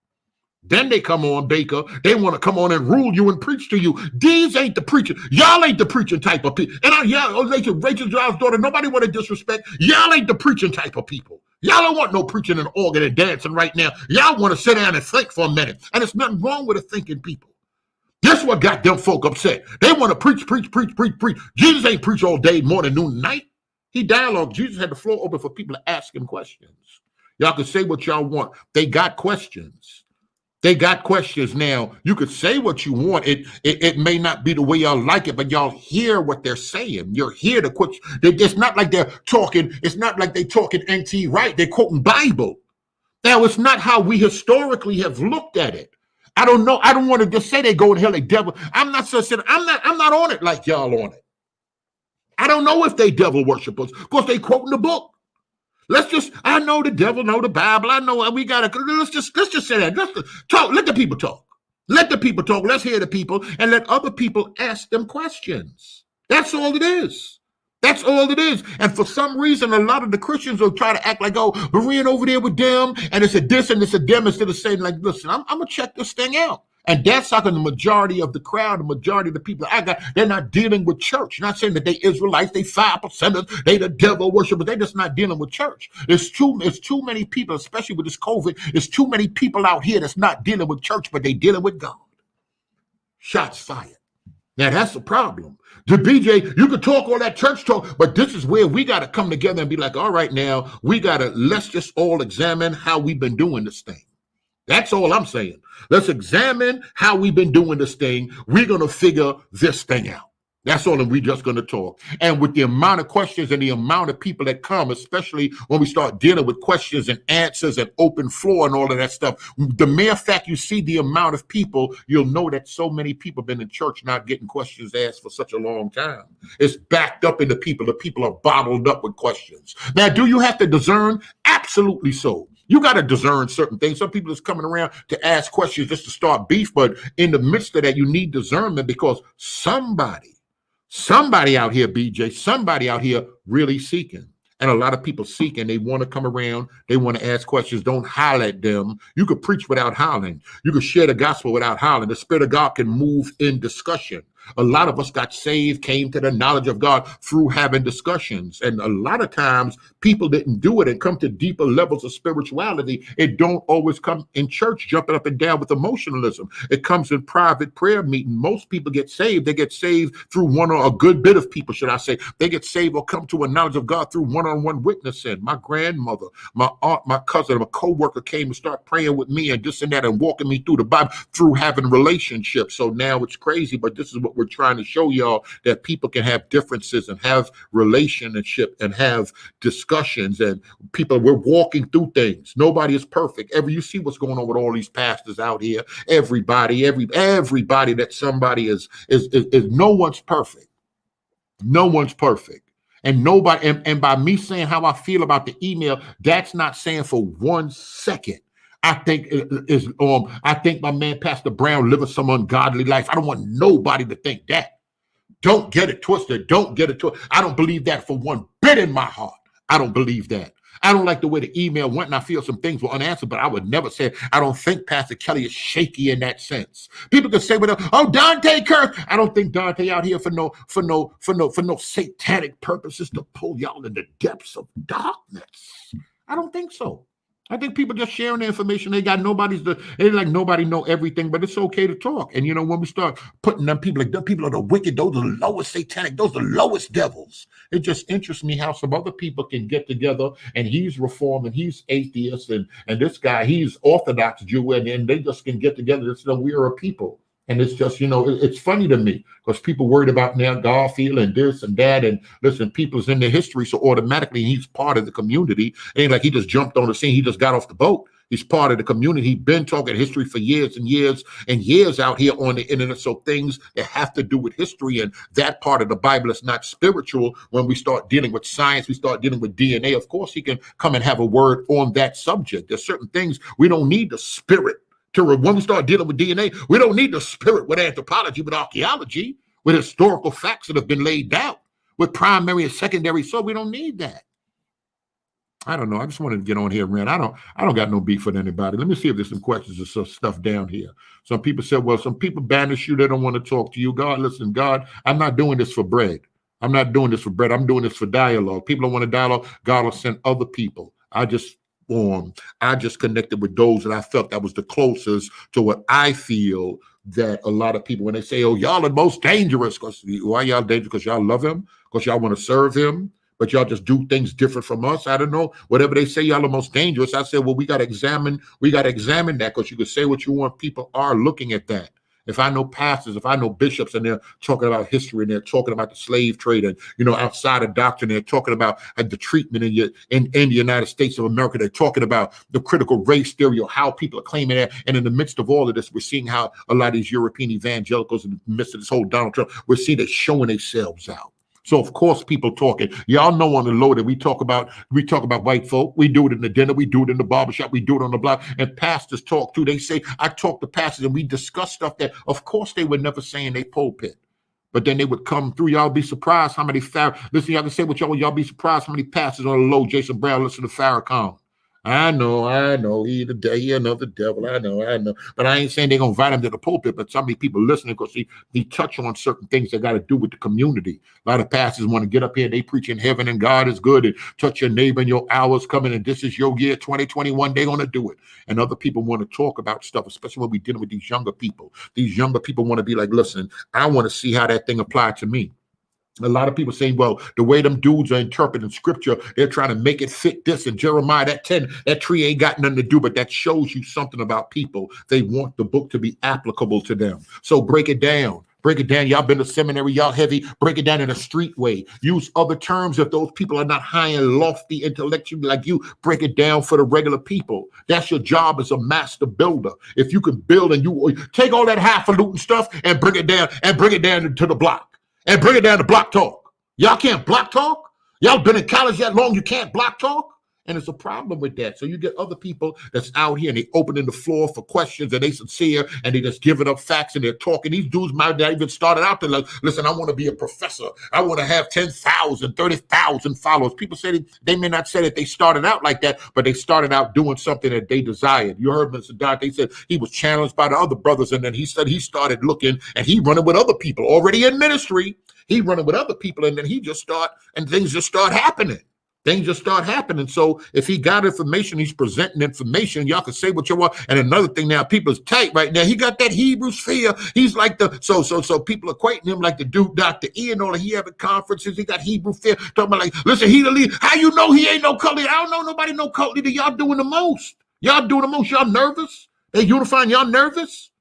Then they come on, Baker. They want to come on and rule you and preach to you. These ain't the preaching. Y'all ain't the preaching type of people. And Rachel Giles' daughter, nobody want to disrespect. Y'all ain't the preaching type of people. Y'all don't want no preaching and organ and dancing right now. Y'all want to sit down and think for a minute. And there's nothing wrong with a thinking people. That's what got them folk upset. They want to preach. Jesus ain't preach all day, morning, noon, and night. He dialogued. Jesus had the floor open for people to ask him questions. Y'all can say what y'all want. They got questions. They got questions now. You could say what you want. It may not be the way y'all like it, but y'all hear what they're saying. You're here to quote. It's not like they're talking. It's not like they talking NT right. They're quoting Bible. Now, it's not how we historically have looked at it. I don't know. I don't want to just say they go to hell, they devil. I'm not on it like y'all on it. I don't know if they devil worshipers because they quoting the book. I know the devil, know the Bible. I know we gotta. Let's just say that. Let's talk. Let the people talk. Let the people talk. Let's hear the people and let other people ask them questions. That's all it is. That's all it is. And for some reason, a lot of the Christians will try to act like, oh, Berean over there with them, and it's a this and it's a them, instead of saying, like, listen, I'm gonna check this thing out. And that's like the majority of the crowd, the majority of the people I got, they're not dealing with church. Not saying that they Israelites, they 5%ers, they the devil worshipers, they just not dealing with church. It's too many people, especially with this COVID, there's too many people out here that's not dealing with church, but they dealing with God. Shots fired. Now that's the problem. The BJ, you could talk all that church talk, but this is where we got to come together and be like, all right, now let's just all examine how we've been doing this thing. That's all I'm saying. Let's examine how we've been doing this thing. We're going to figure this thing out. That's all, and we're just going to talk. And with the amount of questions and the amount of people that come, especially when we start dealing with questions and answers and open floor and all of that stuff, the mere fact you see the amount of people, you'll know that so many people have been in church not getting questions asked for such a long time. It's backed up in the people. The people are bottled up with questions. Now, do you have to discern? Absolutely so. You got to discern certain things. Some people is coming around to ask questions just to start beef, but in the midst of that, you need discernment because somebody out here, BJ, somebody out here really seeking. And a lot of people seek and they want to come around. They want to ask questions. Don't holler at them. You could preach without hollering. You could share the gospel without hollering. The Spirit of God can move in discussion. A lot of us got saved, came to the knowledge of God through having discussions. And a lot of times people didn't do it and come to deeper levels of spirituality. It don't always come in church, jumping up and down with emotionalism. It comes in private prayer meeting. Most people get saved. They get saved through one or a good bit of people, should I say. They get saved or come to a knowledge of God through one-on-one witnessing. My grandmother, my aunt, my cousin, my co-worker came and started praying with me and this and that and walking me through the Bible through having relationships. So now it's crazy, but this is what we're trying to show y'all, that people can have differences and have relationship and have discussions, and people, we're walking through things. Nobody is perfect. You see what's going on with all these pastors out here. Everybody that somebody is no one's perfect. No one's perfect. And nobody, and by me saying how I feel about the email, that's not saying for 1 second I think I think my man Pastor Brown living some ungodly life. I don't want nobody to think that. Don't get it twisted. Don't get it twisted. I don't believe that for one bit in my heart. I don't believe that. I don't like the way the email went, and I feel some things were unanswered, but I would never say I don't think Pastor Kelly is shaky in that sense. People can say, "Oh, Dante Kirk." I don't think Dante out here for no satanic purposes to pull y'all in the depths of darkness. I don't think so. I think people just sharing the information. They like nobody know everything, but it's okay to talk. And when we start putting them people like them people are the wicked, those are the lowest satanic, those are the lowest devils. It just interests me how some other people can get together, and he's reformed and he's atheist, and this guy, he's Orthodox Jew, and they just can get together and say we are a people. And it's just, it's funny to me because people worried about now Garfield and this and that. And listen, people's in their history, so automatically he's part of the community. It ain't like he just jumped on the scene. He just got off the boat. He's part of the community. He's been talking history for years and years and years out here on the internet. So things that have to do with history and that part of the Bible is not spiritual. When we start dealing with science, we start dealing with DNA. Of course, he can come and have a word on that subject. There's certain things we don't need the spirit. When we start dealing with DNA, we don't need the spirit with anthropology, with archaeology, with historical facts that have been laid out, with primary and secondary. So we don't need that. I don't know. I just wanted to get on here, man. I don't got no beef with anybody. Let me see if there's some questions or some stuff down here. Some people said, well, some people banish you. They don't want to talk to you. God, listen, God, I'm not doing this for bread. I'm not doing this for bread. I'm doing this for dialogue. People don't want to dialogue. God will send other people. I just connected with those that I felt that was the closest to what I feel that a lot of people, when they say, oh, y'all are most dangerous, why y'all dangerous? Because y'all love him, because y'all want to serve him, but y'all just do things different from us. I don't know. Whatever they say, y'all are most dangerous. I said, well, we got to examine that, because you can say what you want. People are looking at that. If I know pastors, if I know bishops, and they're talking about history, and they're talking about the slave trade, and outside of doctrine, they're talking about the treatment in the United States of America. They're talking about the critical race theory, or how people are claiming that. And in the midst of all of this, we're seeing how a lot of these European evangelicals, in the midst of this whole Donald Trump, we're seeing they're showing themselves out. So of course people talking. Y'all know on the low that we talk about white folk. We do it in the dinner. We do it in the barbershop. We do it on the block. And pastors talk too. They say, I talk to pastors and we discuss stuff that, of course, they would never say in their pulpit. But then they would come through. Y'all be surprised how many listen, y'all can say what y'all be surprised how many pastors on the low, Jason Brown, listen to Farrakhan. I know. He another devil. I know. But I ain't saying they're gonna invite him to the pulpit. But some of these people listening because he touch on certain things that got to do with the community. A lot of pastors want to get up here. They preach in heaven and God is good and touch your neighbor and your hours coming and this is your year 2021. They're gonna do it. And other people want to talk about stuff, especially when we're dealing with these younger people. These younger people want to be like, listen, I want to see how that thing applied to me. A lot of people saying, well, the way them dudes are interpreting scripture, they're trying to make it fit this. And Jeremiah, that tree ain't got nothing to do, but that shows you something about people. They want the book to be applicable to them. So break it down. Break it down. Y'all been to seminary, y'all heavy. Break it down in a street way. Use other terms if those people are not high and lofty intellectually like you. Break it down for the regular people. That's your job as a master builder. If you can build and you take all that highfalutin stuff and bring it down to the block. And bring it down to block talk. Y'all can't block talk? Y'all been in college that long, you can't block talk? And it's a problem with that. So you get other people that's out here and they opening the floor for questions and they sincere and they just giving up facts and they're talking. These dudes might not even started out to like, listen, I want to be a professor. I want to have 10,000, 30,000 followers. People say they may not say that they started out like that, but they started out doing something that they desired. You heard Mr. Dante said he was challenged by the other brothers and then he said he started looking and he running with other people already in ministry. He running with other people and then he just start and things just start happening. Things just start happening. So if he got information, he's presenting information. Y'all can say what you want. And another thing now, people's tight right now. He got that Hebrew sphere. He's like so people equating him like the dude, Dr. E and all that. He having conferences. He got Hebrew sphere. Talking about like, listen, he the lead. How you know he ain't no cult leader? I don't know nobody no cult leader. Y'all doing the most. Y'all doing the most. Y'all nervous? They unifying. Y'all nervous?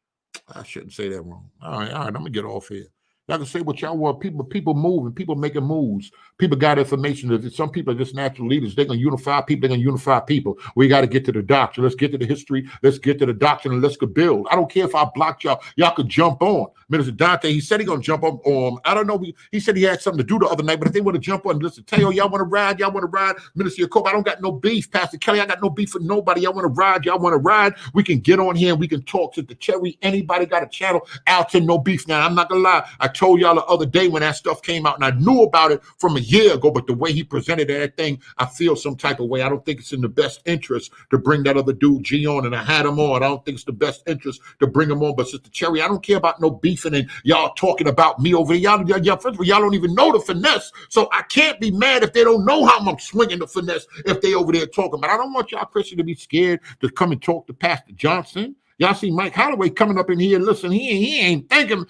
I shouldn't say that wrong. All right. I'm gonna get off here. Y'all can say what y'all want. People moving, people making moves. People got information. Some people are just natural leaders. They're going to unify people. They're going to unify people. We got to get to the doctrine. Let's get to the history. Let's get to the doctrine and let's go build. I don't care if I blocked y'all. Y'all could jump on. Minister Dante, he said he's going to jump on. I don't know. He said he had something to do the other night, but if they want to jump on, listen, tell y'all want to ride. Y'all want to ride. Minister Jacob, I don't got no beef. Pastor Kelly, I got no beef with nobody. Y'all want to ride. Y'all want to ride. We can get on here and we can talk to the cherry. Anybody got a channel out to no beef. Now, I'm not going to lie. I told y'all the other day when that stuff came out and I knew about it from a year ago, but the way he presented that thing, I feel some type of way. I don't think it's in the best interest to bring that other dude G on, and I had him on. I don't think it's the best interest to bring him on, but Sister Cherry, I don't care about no beefing and y'all talking about me over there. Y'all, first of all, y'all don't even know the finesse, so I can't be mad if they don't know how I'm swinging the finesse if they over there talking. But I don't want y'all Christians to be scared to come and talk to Pastor Johnson. Y'all see Mike Holloway coming up in here. Listen, he ain't thinking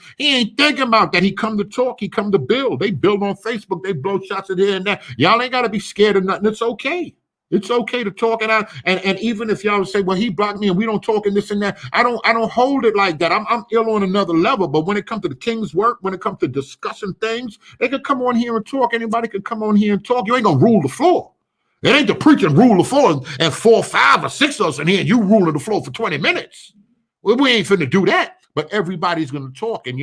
about that. He come to talk. He come to build. They build on Facebook. They blow shots at here and there. Y'all ain't got to be scared of nothing. It's okay. It's okay to talk it out. And even if y'all say, well, he blocked me and we don't talk and this and that, I don't hold it like that. I'm ill on another level. But when it comes to the King's work, when it comes to discussing things, they can come on here and talk. Anybody can come on here and talk. You ain't gonna rule the floor. It ain't the preacher rule the floor and 4, 5, or 6 of us in here and you ruling the floor for 20 minutes. Well, we ain't finna do that. But everybody's going to talk, and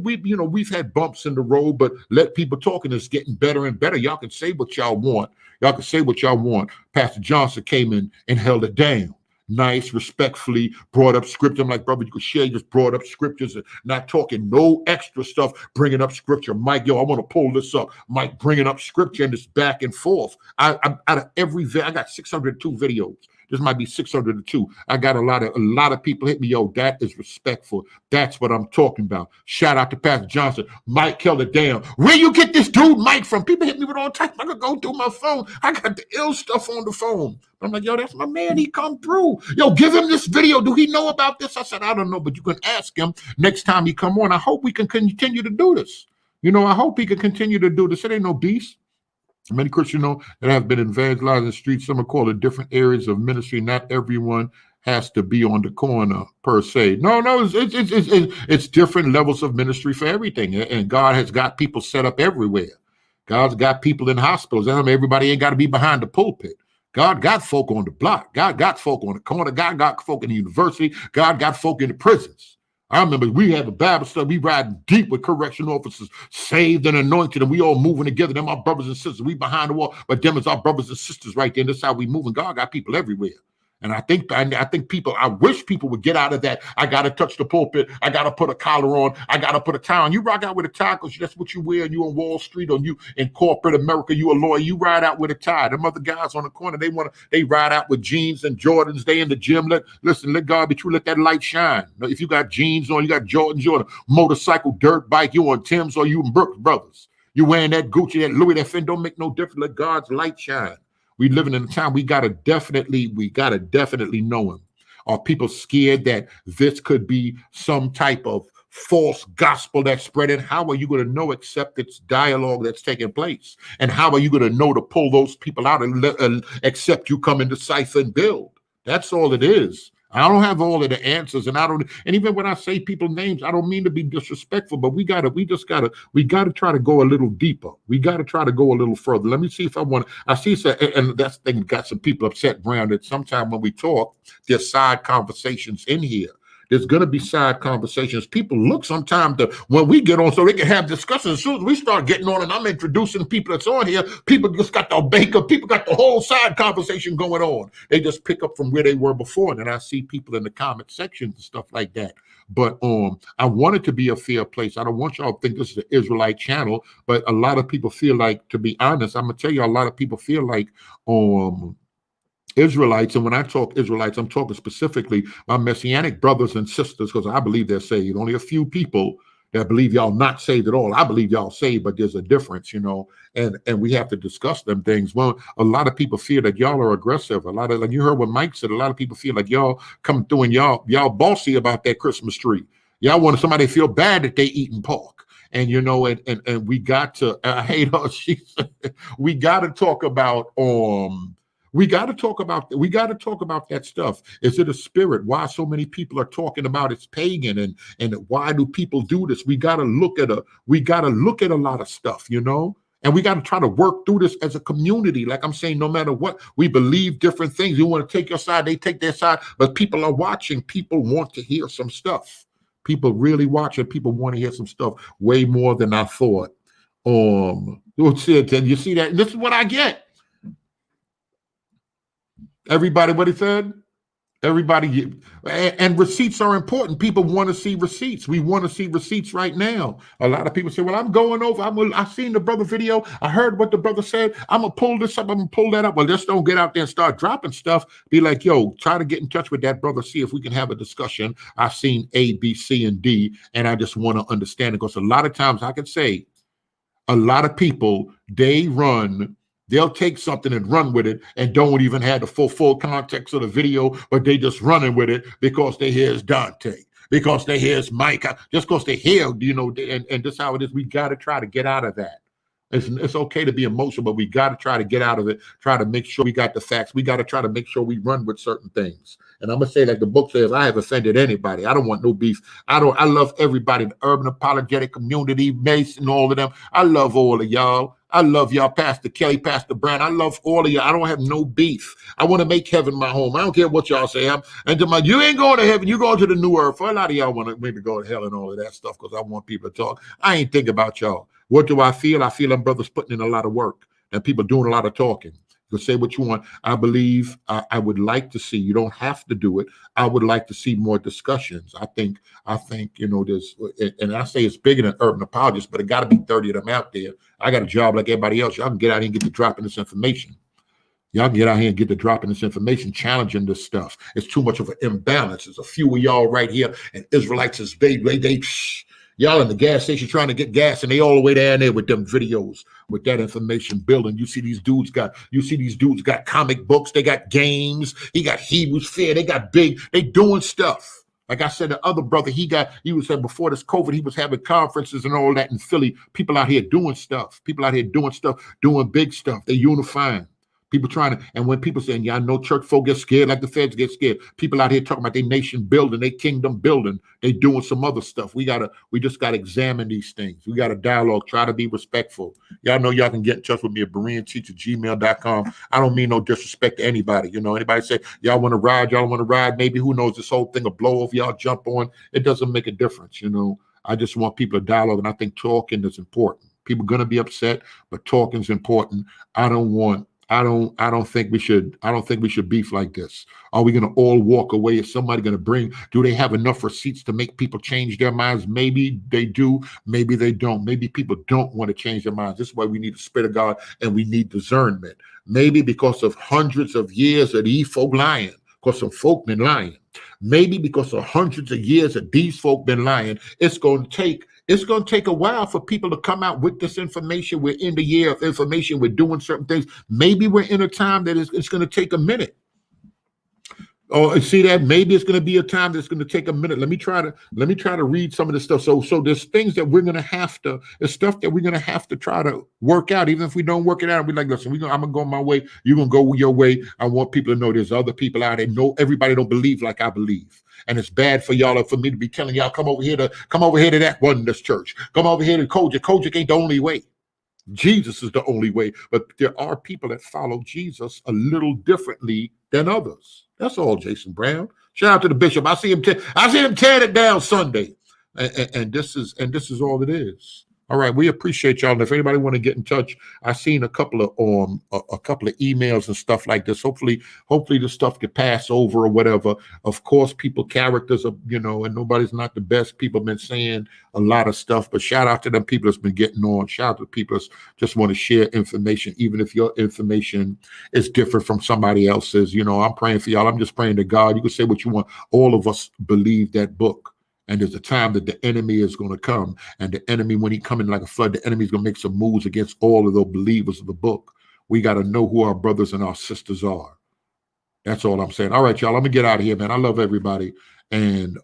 we've had bumps in the road, but let people talk, and it's getting better and better. Y'all can say what y'all want. Y'all can say what y'all want. Pastor Johnson came in and held it down. Nice, respectfully, brought up scripture. I'm like, brother, you could share, just brought up scriptures and not talking no extra stuff, bringing up scripture. Mike, I want to pull this up. Mike bringing up scripture and it's back and forth. I'm out of every video, I got 602 videos. This might be 602. I got a lot of people hit me. Yo, that is respectful. That's what I'm talking about. Shout out to Pastor Johnson. Mike held it down. Where you get this dude Mike from? People hit me with all types. I could go through my phone. I got the ill stuff on the phone. I'm like, yo, that's my man. He come through. Yo, give him this video. Do he know about this? I said, I don't know, but you can ask him next time he come on. I hope we can continue to do this. I hope he can continue to do this. It ain't no beast. Many Christians that have been evangelized in the streets. Some are called it different areas of ministry. Not everyone has to be on the corner per se. No, it's different levels of ministry for everything. And God has got people set up everywhere. God's got people in hospitals. Everybody ain't got to be behind the pulpit. God got folk on the block. God got folk on the corner. God got folk in the university. God got folk in the prisons. I remember we had a Bible study. We riding deep with correctional officers, saved and anointed, and we all moving together. Them our brothers and sisters. We behind the wall, but them is our brothers and sisters right there. And that's how we moving. God got people everywhere. And I think people, I wish people would get out of that. I got to touch the pulpit. I got to put a collar on. I got to put a tie on. You rock out with a tie because that's what you wear. And you on Wall Street or you in corporate America, you a lawyer, you ride out with a tie. Them other guys on the corner, they ride out with jeans and Jordans. They in the gym. Let God be true. Let that light shine. If you got jeans on, you got Jordans, you on a motorcycle, dirt bike, you on Tim's or you in Brooks Brothers. You wearing that Gucci, that Louis, that Finn, don't make no difference. Let God's light shine. We living in a time we gotta definitely know him. Are people scared that this could be some type of false gospel that's spreading? How are you going to know except it's dialogue that's taking place? And how are you going to know to pull those people out and except you come into cipher and build? That's all it is. I don't have all of the answers, and even when I say people names, I don't mean to be disrespectful, but we gotta try to go a little deeper. We gotta try to go a little further. Let me see if I see some, and that's thing got some people upset around that sometimes when we talk, there's side conversations in here. There's going to be side conversations. People look sometimes when we get on so they can have discussions. As soon as we start getting on and I'm introducing people that's on here, people just got the baker. People got the whole side conversation going on. They just pick up from where they were before. And then I see people in the comment sections and stuff like that. But I want it to be a fair place. I don't want y'all to think this is an Israelite channel, but a lot of people feel like, to be honest, I'm going to tell you, a lot of people feel like Israelites, and when I talk Israelites, I'm talking specifically my Messianic brothers and sisters, because I believe they're saved. Only a few people that believe y'all not saved at all. I believe y'all saved, but there's a difference, and we have to discuss them things. Well, a lot of people feel that y'all are aggressive. A lot of, like you heard what Mike said, a lot of people feel like y'all come through and y'all bossy about that Christmas tree. Y'all want somebody to feel bad that they eating pork. And and we got to, I hate her, she said, we got to talk about We got to talk about that stuff. Is it a spirit? Why so many people are talking about it's pagan and why do people do this? We got to look at a lot of stuff, and we got to try to work through this as a community. Like I'm saying, no matter what, we believe different things. You want to take your side, they take their side, but people are watching. People want to hear some stuff. People really watching. People want to hear some stuff way more than I thought. You see that? This is what I get. Everybody, what he said? Everybody, and receipts are important. People want to see receipts. We want to see receipts right now. A lot of people say, well, I'm going over. I seen the brother video. I heard what the brother said. I'm going to pull this up. I'm going to pull that up. Well, just don't get out there and start dropping stuff. Be like, yo, try to get in touch with that brother. See if we can have a discussion. I've seen A, B, C, and D, and I just want to understand it. Because a lot of times I can say, a lot of people, they'll take something and run with it and don't even have the full context of the video, but they just running with it because they hear it's Dante, because they hear it's Micah, just because they hear, and this is how it is. We got to try to get out of that. It's okay to be emotional, but we got to try to get out of it, try to make sure we got the facts. We got to try to make sure we run with certain things. And I'm going to say, like the book says, I have offended anybody. I don't want no beef. I love everybody, the urban apologetic community, Mason, all of them. I love all of y'all. I love y'all, Pastor Kelly, Pastor Brown. I love all of y'all. I don't have no beef. I want to make heaven my home. I don't care what y'all say. You ain't going to heaven. You're going to the new earth. A lot of y'all want to maybe go to hell and all of that stuff because I want people to talk. I ain't thinking about y'all. What do I feel? I feel them brothers putting in a lot of work and people doing a lot of talking. You can say what you want. I believe I would like to see, you don't have to do it. I would like to see more discussions. I think, there's, and I say it's bigger than urban apologists, but it got to be 30 of them out there. I got a job like everybody else. Y'all can get out here and get to dropping this information. Y'all can get out here and get to dropping this information, challenging this stuff. It's too much of an imbalance. There's a few of y'all right here, and Israelites is y'all in the gas station trying to get gas, and they all the way down there with them videos, with that information building. You see these dudes got comic books, they got games, he got Hebrews Fair, they doing stuff. Like I said, the other brother, he was saying before this COVID, he was having conferences and all that in Philly. People out here doing stuff, doing big stuff. They unifying. People trying to, and when people saying, y'all know church folk get scared like the feds get scared. People out here talking about their nation building, their kingdom building. They doing some other stuff. We just got to examine these things. We got to dialogue, try to be respectful. Y'all know y'all can get in touch with me at BereanTeach@gmail.com. I don't mean no disrespect to anybody. Anybody say, y'all want to ride, maybe who knows, this whole thing will blow off, y'all jump on. It doesn't make a difference, I just want people to dialogue, and I think talking is important. People are going to be upset, but talking is important. I don't want I don't think we should beef like this. Are we going to all walk away? Is somebody going to do they have enough receipts to make people change their minds? Maybe they do, maybe they don't. Maybe people don't want to change their minds. This is why we need the Spirit of God and we need discernment. Maybe because of hundreds of years of these folk lying, because some folk been lying. Maybe because of hundreds of years that these folk been lying, it's going to take a while for people to come out with this information. We're in the year of information. We're doing certain things. Maybe we're in a time that it's going to take a minute. Oh, see that? Maybe it's going to be a time that's going to take a minute. Let me try to read some of this stuff. So there's things that we're going to have to, there's stuff that we're going to have to try to work out. Even if we don't work it out, we're like, listen, I'm going to go my way. You're going to go your way. I want people to know there's other people out there. No, everybody don't believe like I believe. And it's bad for y'all, for me to be telling y'all, come over here to that oneness church. Come over here to Kojic. Kojic ain't the only way. Jesus is the only way. But there are people that follow Jesus a little differently than others. That's all, Jason Brown. Shout out to the bishop. I see him tearing it down Sunday. And this is all it is. All right, we appreciate y'all. And if anybody want to get in touch, I've seen a couple of emails and stuff like this. Hopefully the stuff can pass over or whatever. Of course, characters are, and nobody's not the best. People have been saying a lot of stuff, but shout out to them people that's been getting on. Shout out to people that just want to share information, even if your information is different from somebody else's. I'm praying for y'all. I'm just praying to God. You can say what you want. All of us believe that book. And there's a time that the enemy is going to come. And the enemy, when he comes in like a flood, the enemy is going to make some moves against all of those believers of the book. We got to know who our brothers and our sisters are. That's all I'm saying. All right, y'all, I'm going to get out of here, man. I love everybody. And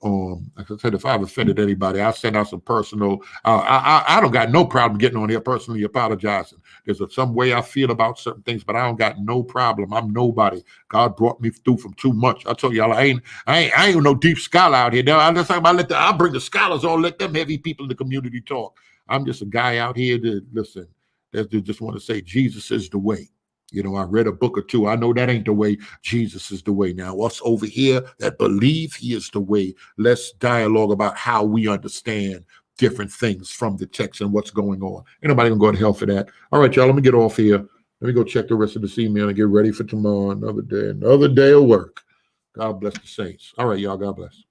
like I said, if I've offended anybody, I'll send out some personal. I don't got no problem getting on here personally apologizing. There's some way I feel about certain things, but I don't got no problem. I'm nobody. God brought me through from too much. I told y'all, I ain't no deep scholar out here. Now I'm just talking about I'll bring the scholars on, let them heavy people in the community talk. I'm just a guy out here to listen. That just want to say Jesus is the way. I read a book or two. I know that ain't the way. Jesus is the way. Now, us over here that believe he is the way, let's dialogue about how we understand different things from the text and what's going on. Ain't nobody gonna go to hell for that. All right, y'all, let me get off here. Let me go check the rest of this email and get ready for tomorrow. Another day of work. God bless the saints. All right, y'all, God bless.